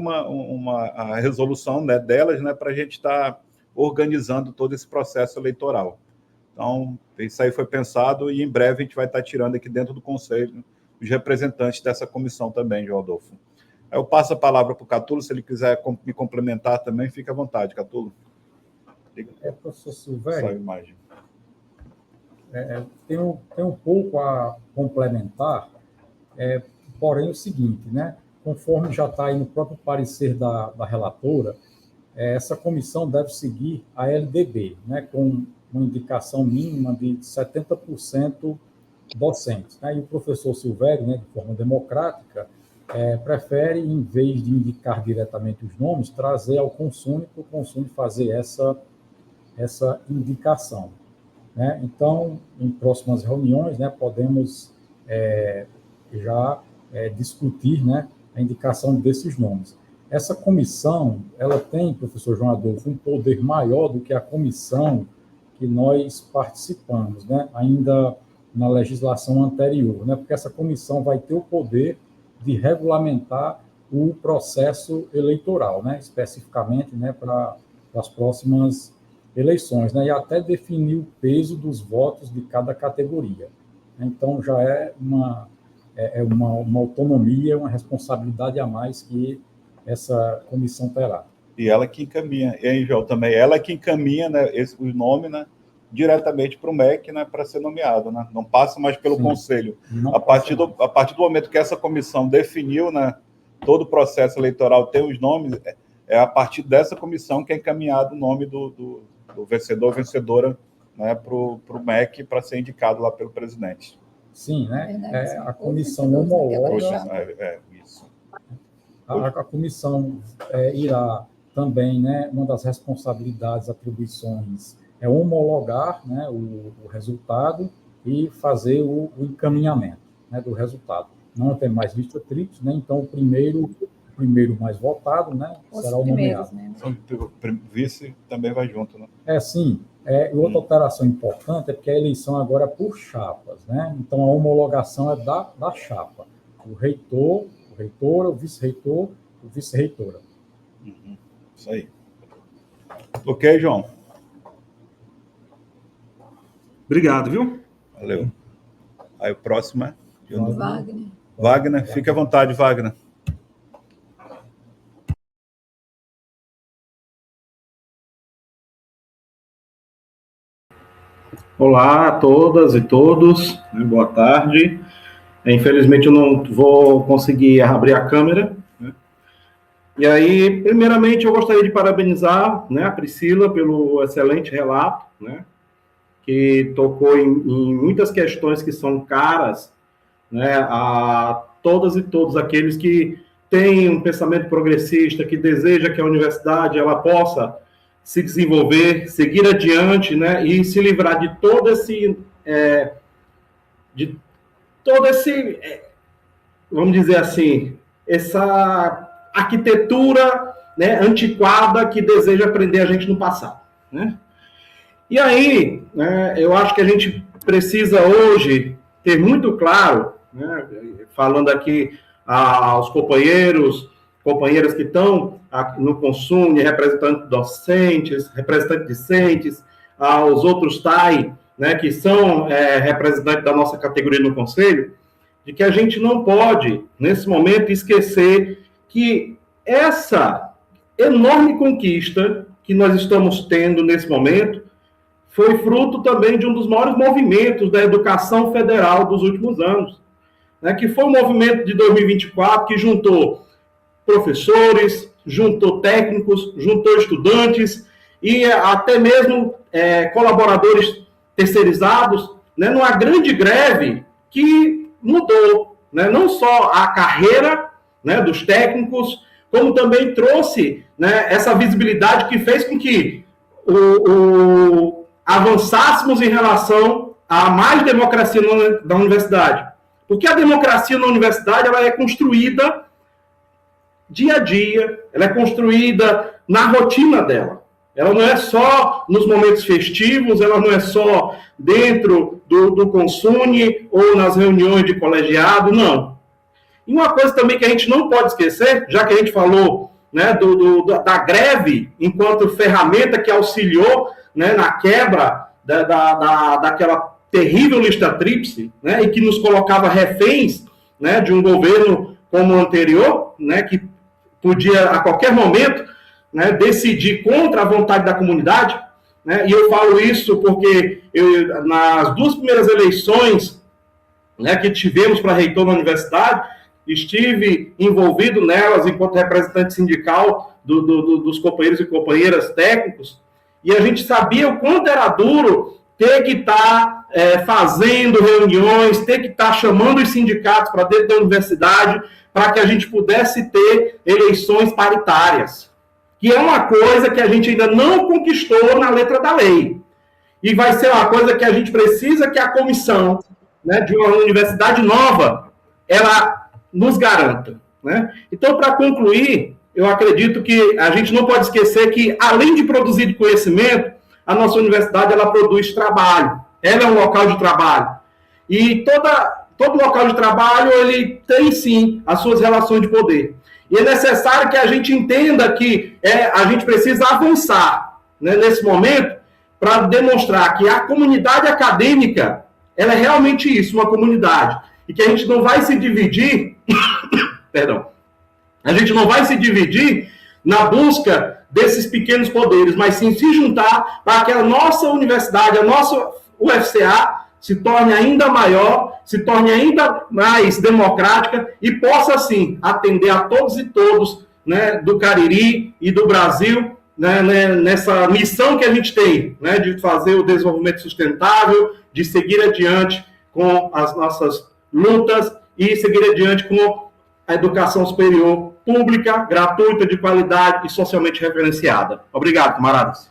S1: a resolução, né, delas, né, para a gente estar organizando todo esse processo eleitoral. Então, isso aí foi pensado e em breve a gente vai estar tirando aqui dentro do Conselho os representantes dessa comissão também, João Adolfo. Eu passo a palavra para o Catulo, se ele quiser me complementar também, fique à vontade, Catulo.
S2: Professor Silvério,
S1: só a imagem.
S2: Tem um pouco a complementar, porém é o seguinte, né? Conforme já está aí no próprio parecer da relatora, essa comissão deve seguir a LDB, né, com uma indicação mínima de 70% docentes, né? E o professor Silvério, né, de forma democrática, prefere, em vez de indicar diretamente os nomes, trazer ao Consune, para o Consune fazer essa indicação, né? Então, em próximas reuniões, né, podemos já discutir, né, a indicação desses nomes. Essa comissão, ela tem, professor João Adolfo, um poder maior do que a comissão que nós participamos, né, ainda na legislação anterior, né, porque essa comissão vai ter o poder de regulamentar o processo eleitoral, né, especificamente, né, para as próximas eleições, né, e até definir o peso dos votos de cada categoria. Então, já é uma autonomia, uma responsabilidade a mais que essa comissão terá.
S1: E ela que encaminha, e aí, João, também, ela que encaminha, né, o nome, né, diretamente para o MEC, né, para ser nomeado, né? Não passa mais pelo Sim. Conselho. A partir do momento que essa comissão definiu, né, todo o processo eleitoral tem os nomes, é a partir dessa comissão que é encaminhado o nome do vencedor ou vencedora, né, para o MEC para ser indicado lá pelo presidente.
S2: Sim, né? A comissão homologa.
S1: Isso.
S2: A comissão irá também, né, uma das responsabilidades, atribuições, é homologar, né, o resultado e fazer o encaminhamento, né, do resultado. Não tem mais vista trips, né? Então o primeiro primeiro mais votado, né,
S4: Os
S2: será o
S4: primeiros,
S2: nomeado.
S4: né?
S1: O vice também vai junto, né?
S2: Sim. E outra alteração importante é que a eleição agora é por chapas, né? Então, a homologação é da chapa. O reitor, o reitora, o vice-reitor, o vice-reitora.
S1: Isso aí. Ok, João?
S6: Obrigado, viu?
S1: Valeu. Aí o próximo é?
S4: Wagner.
S1: Wagner, fique à vontade, Wagner.
S7: Olá a todas e todos, né, boa tarde. Infelizmente eu não vou conseguir abrir a câmera, né? E aí, primeiramente, eu gostaria de parabenizar, né, a Priscila pelo excelente relato, né, que tocou em muitas questões que são caras, né, a todas e todos aqueles que têm um pensamento progressista, que deseja que a universidade ela possa se desenvolver, seguir adiante, né, e se livrar de todo esse, vamos dizer assim, essa arquitetura, né, antiquada que deseja aprender a gente no passado, né? E aí, né, eu acho que a gente precisa hoje ter muito claro, né, falando aqui aos companheiras que estão no consumo, representantes docentes, representantes discentes, aos outros TAI, né, que são representantes da nossa categoria no Conselho, de que a gente não pode, nesse momento, esquecer que essa enorme conquista que nós estamos tendo nesse momento foi fruto também de um dos maiores movimentos da educação federal dos últimos anos, né, que foi o movimento de 2024, que juntou professores, juntou técnicos, juntou estudantes e até mesmo colaboradores terceirizados, né, numa grande greve que mudou, né, não só a carreira, né, dos técnicos, como também trouxe, né, essa visibilidade que fez com que avançássemos em relação a mais democracia na universidade. Porque a democracia na universidade ela é construída dia a dia, ela é construída na rotina dela. Ela não é só nos momentos festivos, ela não é só dentro do consune ou nas reuniões de colegiado, não. E uma coisa também que a gente não pode esquecer, já que a gente falou, né, da greve enquanto ferramenta que auxiliou, né, na quebra daquela terrível lista tríplice, né, e que nos colocava reféns, né, de um governo como o anterior, né, que podia a qualquer momento, né, decidir contra a vontade da comunidade, né, e eu falo isso porque nas duas primeiras eleições, né, que tivemos para reitor na universidade, estive envolvido nelas enquanto representante sindical dos companheiros e companheiras técnicos, e a gente sabia o quanto era duro ter que estar fazendo reuniões, ter que estar chamando os sindicatos para dentro da universidade, para que a gente pudesse ter eleições paritárias, que é uma coisa que a gente ainda não conquistou na letra da lei. E vai ser uma coisa que a gente precisa que a comissão, né, de uma universidade nova, ela nos garanta, né? Então, para concluir, eu acredito que a gente não pode esquecer que, além de produzir conhecimento, a nossa universidade ela produz trabalho. Ela é um local de trabalho. E todo local de trabalho ele tem, sim, as suas relações de poder. E é necessário que a gente entenda que a gente precisa avançar, né, nesse momento para demonstrar que a comunidade acadêmica ela é realmente isso, uma comunidade. E que a gente não vai se dividir, perdão, a gente não vai se dividir na busca desses pequenos poderes, mas sim se juntar para que a nossa universidade, a nossa UFCA, se torne ainda maior, se torne ainda mais democrática e possa, sim, atender a todos e todos, né, do Cariri e do Brasil, né, nessa missão que a gente tem, né, de fazer o desenvolvimento sustentável, de seguir adiante com as nossas lutas e seguir adiante com a educação superior pública, gratuita, de qualidade e socialmente referenciada. Obrigado, camaradas.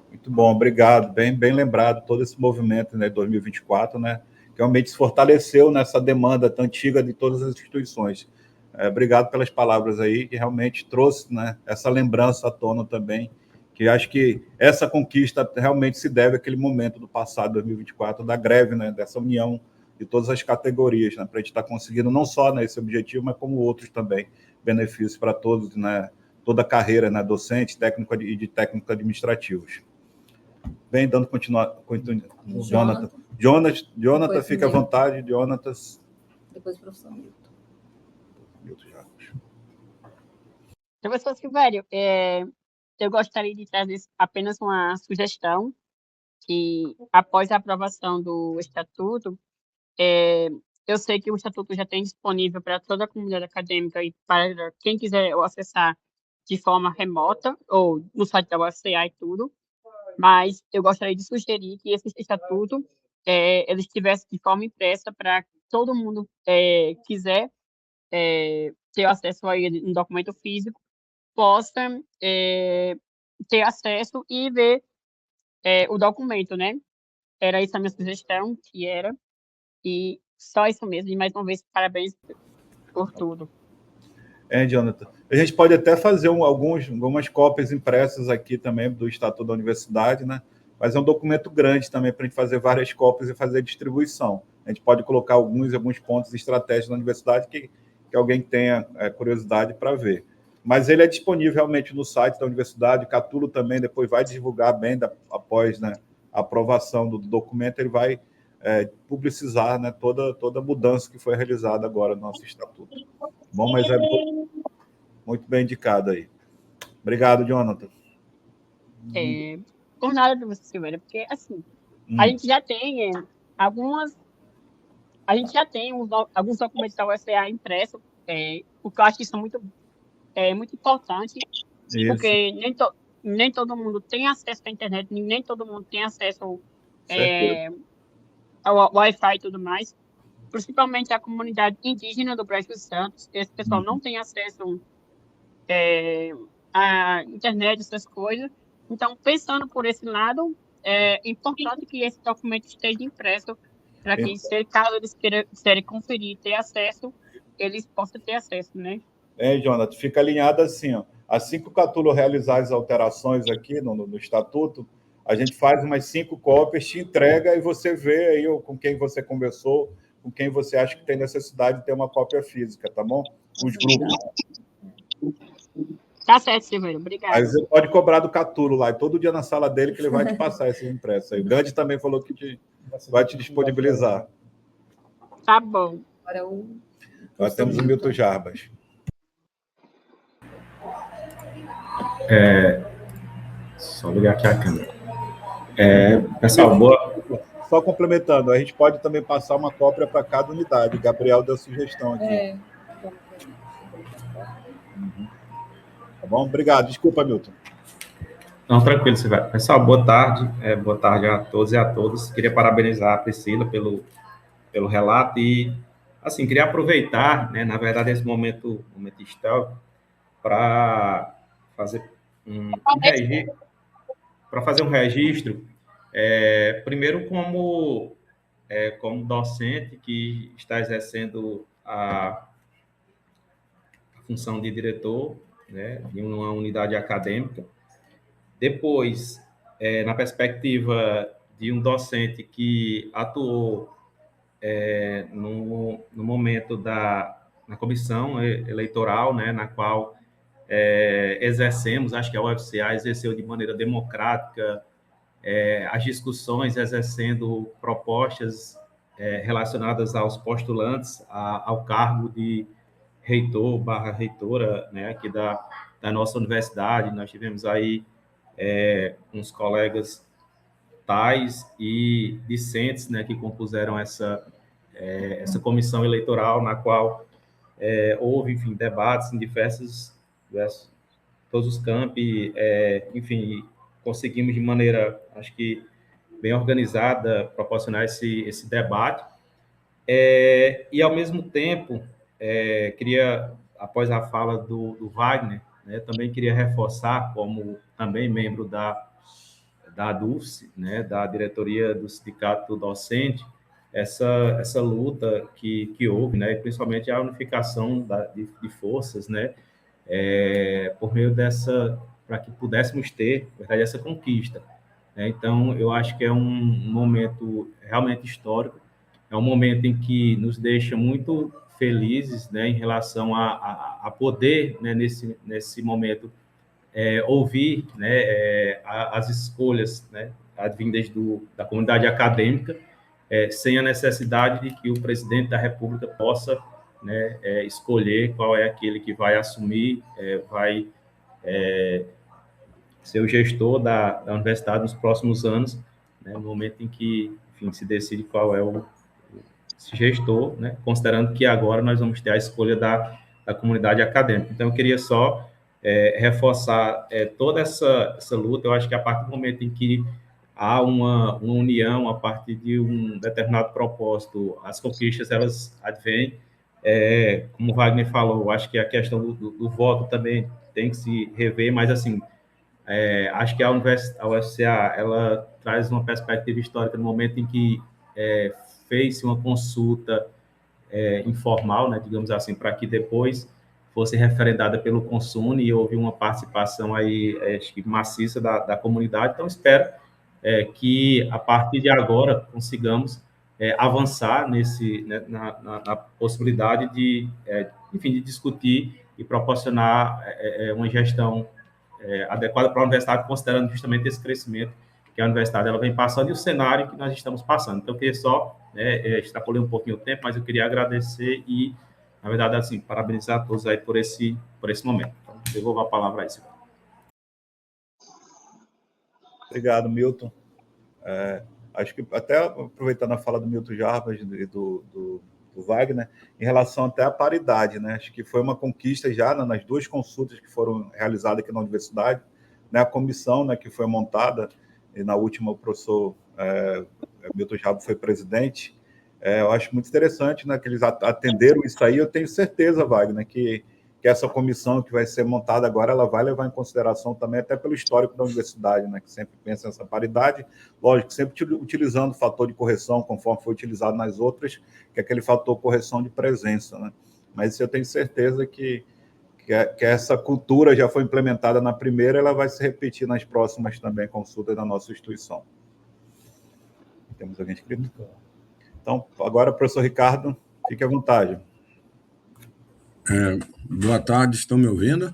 S1: Muito bom, obrigado. Bem lembrado todo esse movimento, né, 2024, né, que realmente se fortaleceu nessa demanda tão antiga de todas as instituições. Obrigado pelas palavras aí, que realmente trouxe, né, essa lembrança à tona também, que acho que essa conquista realmente se deve àquele momento do passado, 2024, da greve, né, dessa união de todas as categorias, né, para a gente estar conseguindo não só nesse objetivo, mas como outros também, benefícios para todos, né, toda a carreira, né, docente, técnico e de técnico administrativos. Bem, dando continuidade. Jonathan, fica à vontade, Jonatas.
S4: Depois o professor Milton.
S5: Professor Silvério, eu gostaria de trazer apenas uma sugestão, que após a aprovação do Estatuto, eu sei que o Estatuto já tem disponível para toda a comunidade acadêmica e para quem quiser acessar de forma remota, ou no site da UFCA e tudo, mas eu gostaria de sugerir que esse Estatuto ele estivesse de forma impressa para todo mundo quiser ter acesso a ele em documento físico, possa ter acesso e ver o documento, né? Era essa a minha sugestão, e só isso mesmo. E mais uma vez, parabéns por tudo.
S1: Jonathan. A gente pode até fazer algumas cópias impressas aqui também do Estatuto da Universidade, né? Mas é um documento grande também para a gente fazer várias cópias e fazer distribuição. A gente pode colocar alguns pontos estratégicos da universidade que alguém tenha curiosidade para ver. Mas ele é disponível realmente no site da universidade. Catulo também depois vai divulgar bem após, né, a aprovação do documento, ele vai publicizar, né, toda a mudança que foi realizada agora no nosso estatuto. Bom, mas é muito bem indicado aí. Obrigado, Jonathan.
S5: Por nada, professor Silvério, porque assim, a gente já tem alguns documentos da UFCA impressos, porque eu acho que isso é muito importante, porque nem todo mundo tem acesso à internet, nem todo mundo tem acesso ao Wi-Fi e tudo mais, principalmente a comunidade indígena do Brejo Santos. Esse pessoal não tem acesso à internet, essas coisas. Então, pensando por esse lado, é importante que esse documento esteja impresso para que, caso eles quiserem conferir, ter acesso, eles possam ter acesso, né?
S1: Jonathan, fica alinhado assim, ó. Assim que o Catulo realizar as alterações aqui no Estatuto, a gente faz umas 5 cópias, te entrega e você vê aí com quem você conversou, com quem você acha que tem necessidade de ter uma cópia física, tá bom? Os grupos.
S5: Tá certo, Silvério. Obrigado.
S1: Aí você pode cobrar do Catulo lá, e todo dia na sala dele que ele vai te passar esse impresso aí. O Gandhi também falou que vai te disponibilizar.
S5: Tá bom.
S1: Nós temos o Milton Jarbas.
S8: Só ligar aqui a câmera. Pessoal, boa.
S1: Só complementando, a gente pode também passar uma cópia para cada unidade. O Gabriel deu sugestão aqui. Tá bom? Obrigado. Desculpa, Milton.
S8: Não, tranquilo, Silvério. Pessoal, boa tarde. Boa tarde a todos e a todas. Queria parabenizar a Priscila pelo relato e, assim, queria aproveitar, né, na verdade, esse momento histórico para fazer um registro, primeiro como docente que está exercendo a função de diretor, né, de uma unidade acadêmica. Depois, na perspectiva de um docente que atuou no momento na comissão eleitoral, né, na qual exercemos, acho que a UFCA exerceu de maneira democrática as discussões, exercendo propostas relacionadas aos postulantes ao cargo de reitor/reitora, né, aqui da nossa universidade. Nós tivemos aí uns colegas tais e discentes, né, que compuseram essa comissão eleitoral, na qual houve, enfim, debates em todos os campi, enfim, conseguimos de maneira, acho que bem organizada, proporcionar esse debate. E, ao mesmo tempo, queria, após a fala do Wagner, né, também queria reforçar, como também membro da DUFC, né, da diretoria do Sindicato Docente, essa luta que houve, né, principalmente a unificação de forças, né, por meio para que pudéssemos ter, na verdade, essa conquista. Né? Então, eu acho que é um momento realmente histórico, é um momento em que nos deixa muito felizes, né, em relação a poder, né, nesse momento, ouvir, né, as escolhas, né, advindas da comunidade acadêmica, sem a necessidade de que o presidente da República possa, né, escolher qual é aquele que vai assumir, vai ser o gestor da universidade nos próximos anos, né, no momento em que, enfim, se decide qual é esse gestor, né, considerando que agora nós vamos ter a escolha da comunidade acadêmica. Então, eu queria só reforçar toda essa luta. Eu acho que a partir do momento em que há uma união a partir de um determinado propósito, as conquistas, elas advêm. Como o Wagner falou, eu acho que a questão do voto também tem que se rever, mas, assim, acho que a UFCA, ela traz uma perspectiva histórica no momento em que fez-se uma consulta informal, né, digamos assim, para que depois fosse referendada pelo Consune, e houve uma participação aí, acho que maciça da comunidade. Então, espero que, a partir de agora, consigamos avançar né, na possibilidade enfim, de discutir e proporcionar uma gestão adequada para a universidade, considerando justamente esse crescimento que a universidade ela vem passando e o cenário que nós estamos passando. Então, eu queria só, extrapolei um pouquinho o tempo, mas eu queria agradecer e, na verdade, assim, parabenizar a todos aí por esse momento. Então, devolvo a palavra aí, senhor.
S1: Obrigado, Milton. Acho que, até aproveitando a fala do Milton Jarbas e do Wagner, em relação até à paridade, né? Acho que foi uma conquista já nas duas consultas que foram realizadas aqui na universidade, né? A comissão, né, que foi montada, e na última o professor Milton Jarbas foi presidente. Eu acho muito interessante, né, que eles atenderam isso aí. Eu tenho certeza, Wagner, que essa comissão que vai ser montada agora, ela vai levar em consideração também, até pelo histórico da universidade, né, que sempre pensa nessa paridade, lógico, sempre utilizando o fator de correção, conforme foi utilizado nas outras, que é aquele fator correção de presença, né? Mas eu tenho certeza que essa cultura já foi implementada na primeira, ela vai se repetir nas próximas também consultas da nossa instituição. Temos alguém inscrito? Então, agora, professor Ricardo, fique à vontade.
S9: Boa tarde, estão me ouvindo?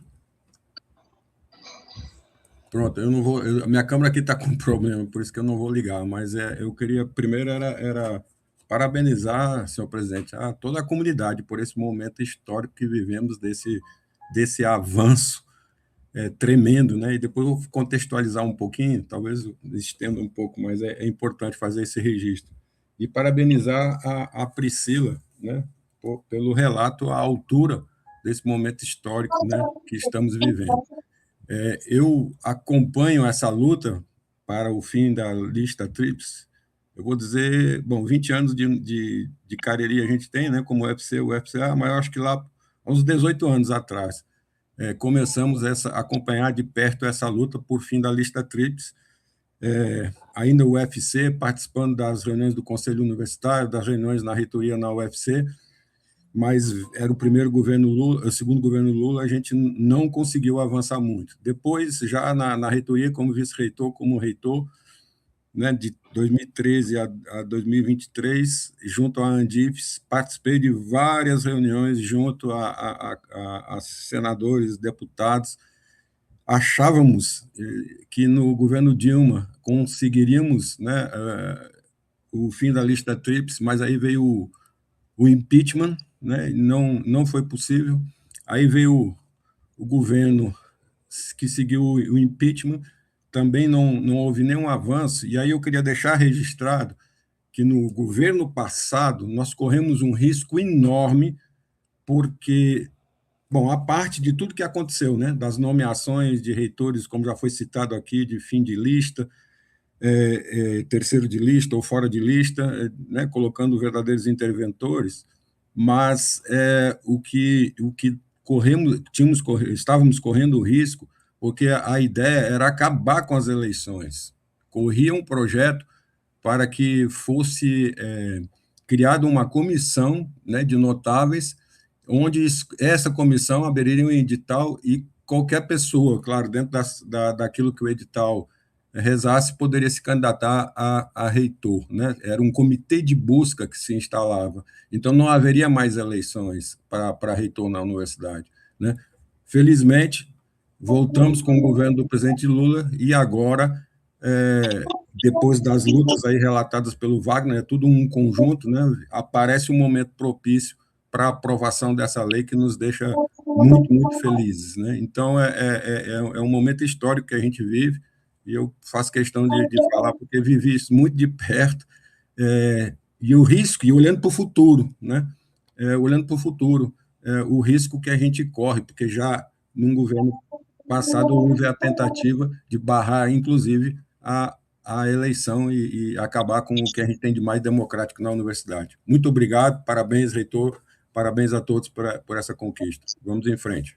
S9: Pronto, eu não vou. Minha câmera aqui está com problema, por isso que eu não vou ligar, mas eu queria, primeiro, era parabenizar, senhor presidente, a toda a comunidade por esse momento histórico que vivemos, desse avanço tremendo, né? E depois eu vou contextualizar um pouquinho, talvez estenda um pouco, mas é importante fazer esse registro. E parabenizar a Priscila, né, pelo relato à altura desse momento histórico, né, que estamos vivendo. Eu acompanho essa luta para o fim da lista TRIPS. Eu vou dizer, 20 anos de Cariri a gente tem, né, como o UFCA, mas eu acho que lá, uns 18 anos atrás, começamos a acompanhar de perto essa luta por fim da lista TRIPS. Ainda o UFC, participando das reuniões do Conselho Universitário, das reuniões na reitoria na UFC, mas era o primeiro governo Lula, o segundo governo Lula, a gente não conseguiu avançar muito. Depois, já na reitoria, como vice-reitor, como reitor, né, de 2013 a 2023, junto à Andifes, participei de várias reuniões junto a senadores, deputados. Achávamos que no governo Dilma conseguiríamos, né, o fim da lista TRIPS, mas aí veio o impeachment, né, não foi possível. Aí veio o governo que seguiu o impeachment, também não houve nenhum avanço. E aí eu queria deixar registrado que no governo passado nós corremos um risco enorme, porque, a parte de tudo que aconteceu, né, das nomeações de reitores, como já foi citado aqui, de fim de lista, terceiro de lista ou fora de lista, né, colocando verdadeiros interventores, mas o que estávamos correndo o risco, porque a ideia era acabar com as eleições. Corria um projeto para que fosse criado uma comissão, né, de notáveis, onde essa comissão abriria um edital e qualquer pessoa, claro, dentro daquilo que o edital rezasse, poderia se candidatar a reitor, né? Era um comitê de busca que se instalava. Então, não haveria mais eleições para reitor na universidade, né? Felizmente, voltamos com o governo do presidente Lula e agora, depois das lutas aí relatadas pelo Wagner, é tudo um conjunto, né? Aparece um momento propício para a aprovação dessa lei que nos deixa muito, muito felizes, né? Então, é um momento histórico que a gente vive e eu faço questão de falar porque vivi isso muito de perto, e o risco, e olhando para o futuro, né? Olhando para o futuro, o risco que a gente corre, porque já num governo passado houve a tentativa de barrar, inclusive, a eleição e acabar com o que a gente tem de mais democrático na universidade. Muito obrigado, parabéns, reitor, parabéns a todos por essa conquista. Vamos em frente.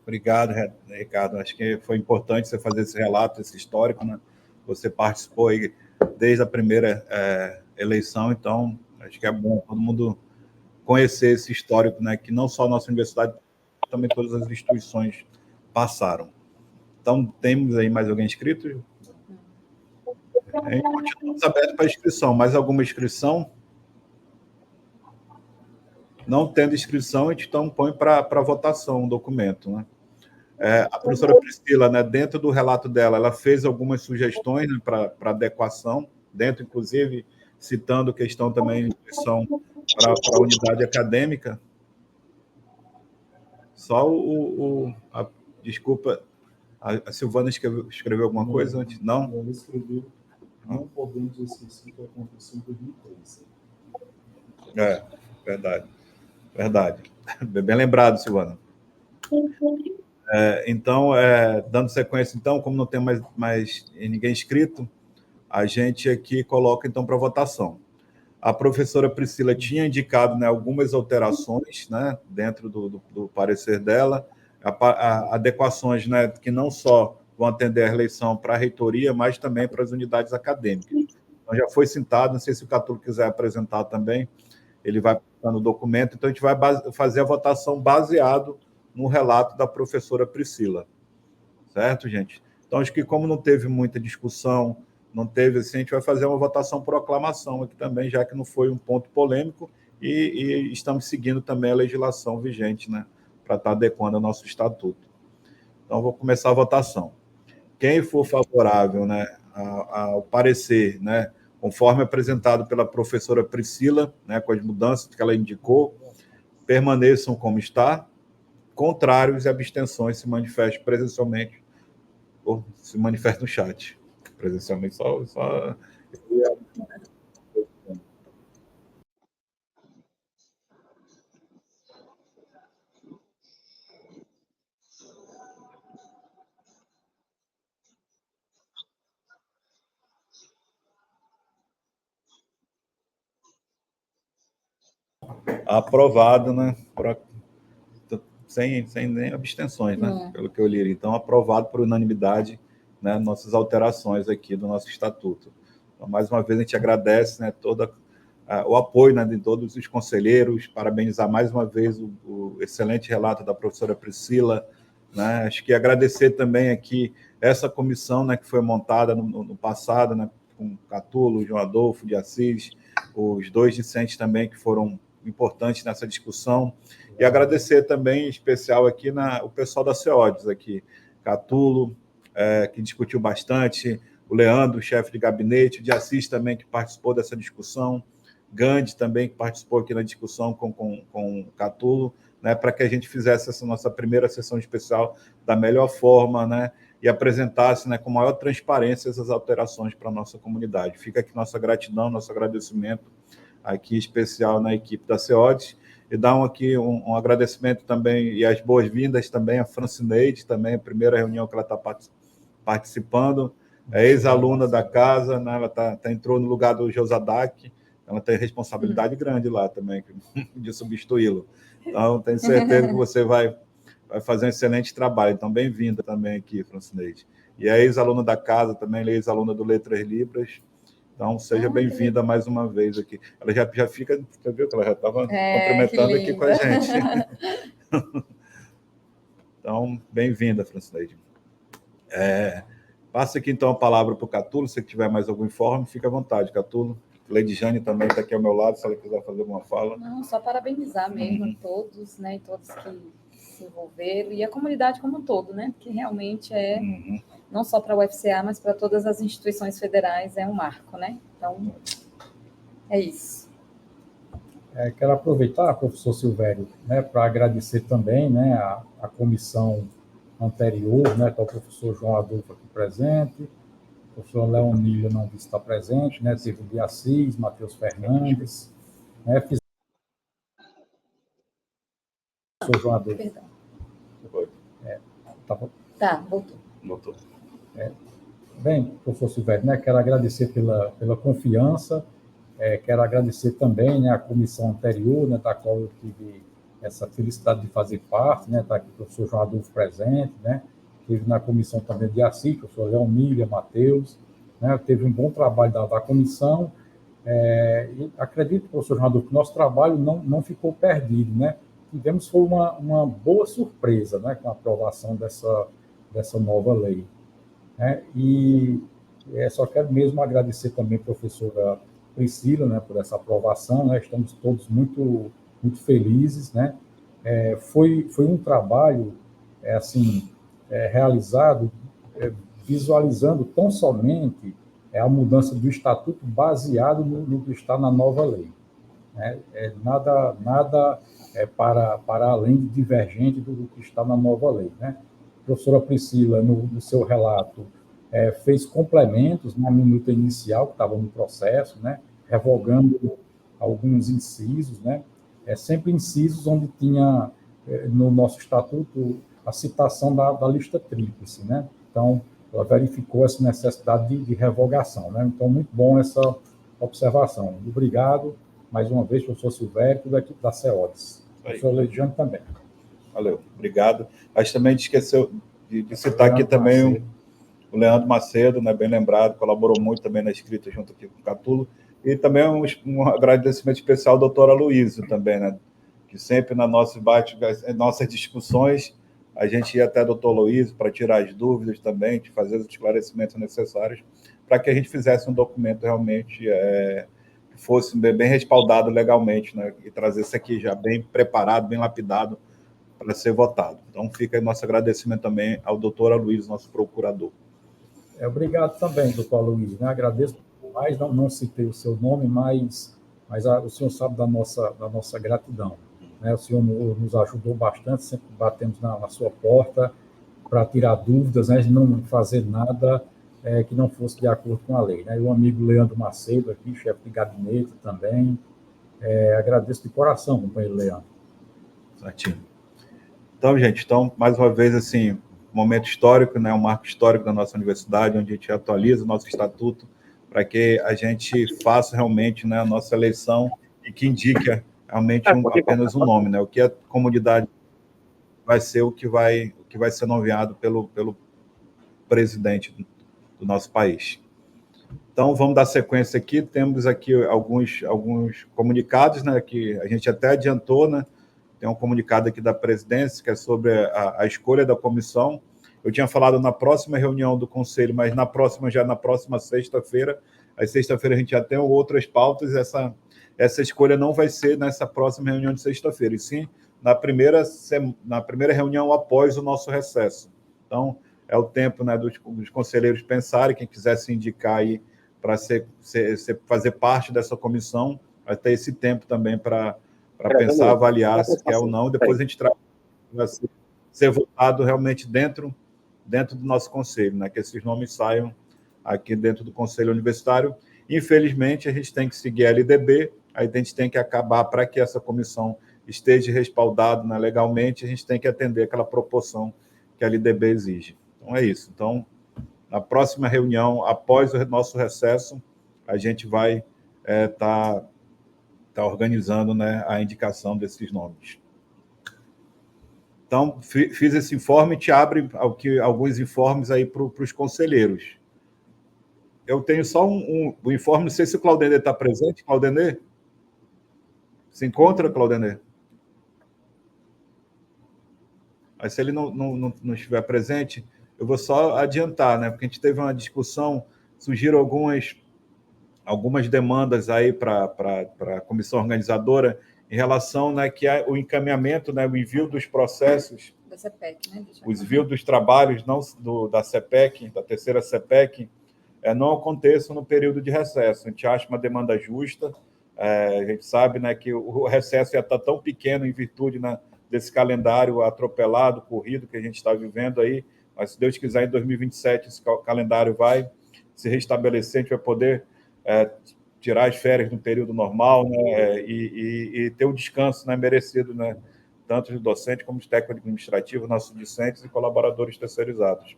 S1: Obrigado, Ricardo. Acho que foi importante você fazer esse relato, esse histórico, né? Você participou aí desde a primeira eleição, então acho que é bom todo mundo conhecer esse histórico, né? Que não só a nossa universidade, também todas as instituições passaram. Então, temos aí mais alguém inscrito? Continuamos abertos para inscrição. Mais alguma inscrição? Não tendo inscrição, a gente então põe para votação o documento, né? A professora Priscila, né, dentro do relato dela, ela fez algumas sugestões, né, para adequação, dentro, inclusive, citando questão também de inscrição para a unidade acadêmica. Só desculpa, a Silvana escreveu alguma coisa antes? Não?
S10: Ela escreveu, não podemos esquecer que aconteceu em 2013.
S1: Verdade. Bem lembrado, Silvana. Então, dando sequência, então, como não tem mais ninguém inscrito, a gente aqui coloca, então, para votação. A professora Priscila tinha indicado, né, algumas alterações, né, dentro do parecer dela, adequações, né, que não só vão atender a eleição para a reitoria, mas também para as unidades acadêmicas. Então, já foi citado, não sei se o Catulo quiser apresentar também, ele vai passar no documento, então a gente vai fazer a votação baseado no relato da professora Priscila. Certo, gente? Então, acho que como não teve muita discussão, não teve assim, a gente vai fazer uma votação por aclamação aqui também, já que não foi um ponto polêmico e estamos seguindo também a legislação vigente, né, para estar adequando ao nosso estatuto. Então, vou começar a votação. Quem for favorável, né, ao parecer, né, conforme apresentado pela professora Priscila, né, com as mudanças que ela indicou, permaneçam como está. Contrários e abstenções se manifestem presencialmente ou se manifestam no chat. Presencialmente só... Aprovado, né? Sem nem abstenções, né? Pelo que eu li. Então, aprovado por unanimidade, né, nossas alterações aqui do nosso estatuto. Então, mais uma vez, a gente agradece, né, todo o apoio, né, de todos os conselheiros, parabenizar mais uma vez o excelente relato da professora Priscila, né? Acho que agradecer também aqui essa comissão, né, que foi montada no passado, né, com Catulo, João Adolfo de Assis, os dois discentes também que foram importantes nessa discussão, e agradecer também, em especial aqui, o pessoal da CEODES aqui, Catulo, que discutiu bastante, o Leandro, chefe de gabinete, de Assis também, que participou dessa discussão, Gandhi também, que participou aqui na discussão com o Catulo, né, para que a gente fizesse essa nossa primeira sessão especial da melhor forma, né, e apresentasse, né, com maior transparência essas alterações para a nossa comunidade. Fica aqui nossa gratidão, nosso agradecimento aqui especial na equipe da CEODES, e dar aqui um agradecimento também e as boas-vindas também a Francineide, também a primeira reunião que ela está participando, é ex-aluna da casa, né, ela entrou no lugar do Josadac, ela tem responsabilidade grande lá também, de substituí-lo. Então, tenho certeza que você vai fazer um excelente trabalho. Então, bem-vinda também aqui, Francineide. E é ex-aluna da casa também, ex-aluna do Letras Libras, Então, seja bem-vinda mais uma vez aqui. Ela já fica, você viu que ela já estava cumprimentando aqui com a gente. Então, bem-vinda, Francineide. Passa aqui, então, a palavra para o Catulo. Se tiver mais algum informe, fica à vontade, Catulo. Lady Jane também está aqui ao meu lado, se ela quiser fazer alguma fala.
S4: Não, só parabenizar mesmo todos, né, e todos que se envolveram, e a comunidade como um todo, né, que realmente é, não só para a UFCA, mas para todas as instituições federais, é um marco, né? Então, é isso.
S2: Quero aproveitar, professor Silvério, né, para agradecer também, né, a comissão anterior, né, está o professor João Adolfo aqui presente, o professor Leonílio não está presente, né, teve o de Assis, Matheus Fernandes, né, professor João Adolfo.
S4: Perdão.
S1: Voltou.
S2: Bem, professor Silvério, né, quero agradecer pela confiança, quero agradecer também, né, a comissão anterior, né, da qual eu tive essa felicidade de fazer parte, né, está aqui o professor João Adolfo presente, né, teve na comissão também de Assis, o professor Leomília, Matheus, né, teve um bom trabalho da comissão, e acredito, professor João Adolfo, que nosso trabalho não ficou perdido, né, tivemos foi uma boa surpresa, né, com a aprovação dessa nova lei. E só quero mesmo agradecer também a professora Priscila, né, por essa aprovação, né, estamos todos muito, muito felizes, né, foi um trabalho, realizado visualizando tão somente a mudança do estatuto baseado no que está na nova lei, né, nada para além de divergente do que está na nova lei, né. A professora Priscila, no seu relato, fez complementos na minuta inicial, que estava no processo, né, revogando alguns incisos, né, sempre incisos onde tinha, no nosso estatuto, a citação da lista tríplice, né, então, ela verificou essa necessidade de revogação, né, então, muito bom essa observação. Obrigado, mais uma vez, professor Silvério, toda a equipe da CEODES. Professor Leidiane também.
S1: Valeu, obrigado. Mas também a gente esqueceu de citar aqui também o Leandro Macedo, né, bem lembrado, colaborou muito também na escrita junto aqui com o Catulo, e também um agradecimento especial ao doutor Aloysio também, né, que sempre nas nossas discussões, a gente ia até o doutor Aloysio para tirar as dúvidas também, de fazer os esclarecimentos necessários, para que a gente fizesse um documento realmente que fosse bem respaldado legalmente, né, e trazer isso aqui já bem preparado, bem lapidado, para ser votado. Então, fica aí nosso agradecimento também ao doutor Aloysio, nosso procurador.
S2: Obrigado também, doutor Aloysio, né? Agradeço mais, não citei o seu nome, mas o senhor sabe da nossa gratidão, né? O senhor nos ajudou bastante, sempre batemos na sua porta para tirar dúvidas, né? Não fazer nada que não fosse de acordo com a lei, né? E o amigo Leandro Macedo aqui, chefe de gabinete também, agradeço de coração, companheiro Leandro.
S1: Certinho. Então, gente, mais uma vez, assim, momento histórico, né, um marco histórico da nossa universidade, onde a gente atualiza o nosso estatuto para que a gente faça realmente, né, a nossa eleição e que indique realmente apenas um nome, né, o que a comunidade vai ser o que vai ser nomeado pelo presidente do nosso país. Então, vamos dar sequência aqui. Temos aqui alguns comunicados, né, que a gente até adiantou, né. Tem um comunicado aqui da presidência, que é sobre a escolha da comissão. Eu tinha falado na próxima reunião do Conselho, mas na próxima sexta-feira. A sexta-feira a gente já tem outras pautas. Essa escolha não vai ser nessa próxima reunião de sexta-feira, e sim na primeira reunião após o nosso recesso. Então, é o tempo, né, dos conselheiros pensarem, quem quiser se indicar aí para fazer parte dessa comissão, vai ter esse tempo também para pensar, avaliar se quer ou não, depois a gente vai ser votado realmente dentro do nosso conselho, né? Que esses nomes saiam aqui dentro do conselho universitário. Infelizmente, a gente tem que seguir a LDB, a gente tem que acabar, para que essa comissão esteja respaldada, né, legalmente, a gente tem que atender aquela proporção que a LDB exige. Então, é isso. Então, na próxima reunião, após o nosso recesso, a gente vai estar organizando, né, a indicação desses nomes. Então, fiz esse informe, te abre alguns informes aí para os conselheiros. eu tenho só um informe, não sei se o Claudenê está presente. Claudenê? Se encontra, Claudenê? Mas se ele não estiver presente, eu vou só adiantar, né? Porque a gente teve uma discussão, surgiram algumas demandas aí para a comissão organizadora em relação, né, que o encaminhamento, né, o envio dos processos,
S4: da CPEC, né?
S1: o envio dos trabalhos da CPEC, da terceira CPEC, não aconteçam no período de recesso. A gente acha uma demanda justa, a gente sabe, né, que o recesso já está tão pequeno em virtude, né, desse calendário atropelado, corrido que a gente está vivendo aí, mas se Deus quiser, em 2027 esse calendário vai se restabelecer, a gente vai poder tirar as férias no período normal, né, e ter o descanso, né, merecido, né, tanto dos docentes como dos técnicos administrativos, nossos discentes e colaboradores terceirizados.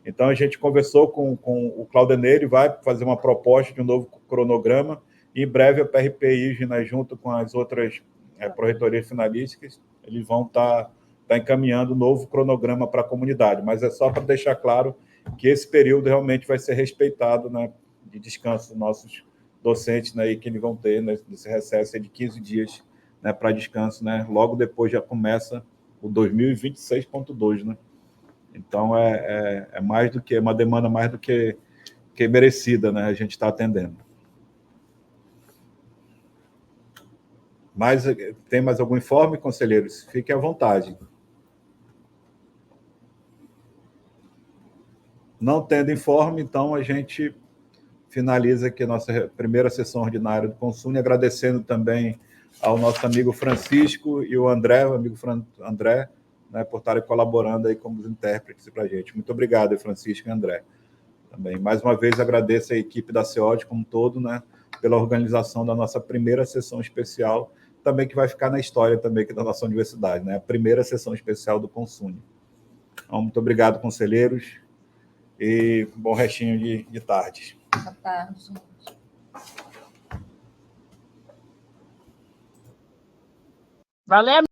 S1: Então, a gente conversou com o Claudenê, ele vai fazer uma proposta de um novo cronograma, e em breve a PRPI, né, junto com as outras proreitorias finalísticas, eles vão estar encaminhando um novo cronograma para a comunidade, mas é só para deixar claro que esse período realmente vai ser respeitado, né, de descanso dos nossos docentes, né, e que eles vão ter, né, nesse recesso de 15 dias, né, para descanso, né, logo depois já começa o 2026.2, né? Então, é mais do que uma demanda mais do que merecida, né? A gente está atendendo. Tem mais algum informe, conselheiros? Fiquem à vontade. Não tendo informe, então a gente finaliza aqui a nossa primeira sessão ordinária do Consune, agradecendo também ao nosso amigo Francisco e o André, o amigo André, né, por estarem colaborando aí como intérpretes para a gente. Muito obrigado, Francisco e André. Também, mais uma vez, agradeço a equipe da CEOD como um todo, né, pela organização da nossa primeira sessão especial, também que vai ficar na história também aqui da nossa universidade, né, a primeira sessão especial do Consune. Então, muito obrigado, conselheiros, e bom restinho de tarde.
S4: Boa tarde, gente.
S5: Valeu.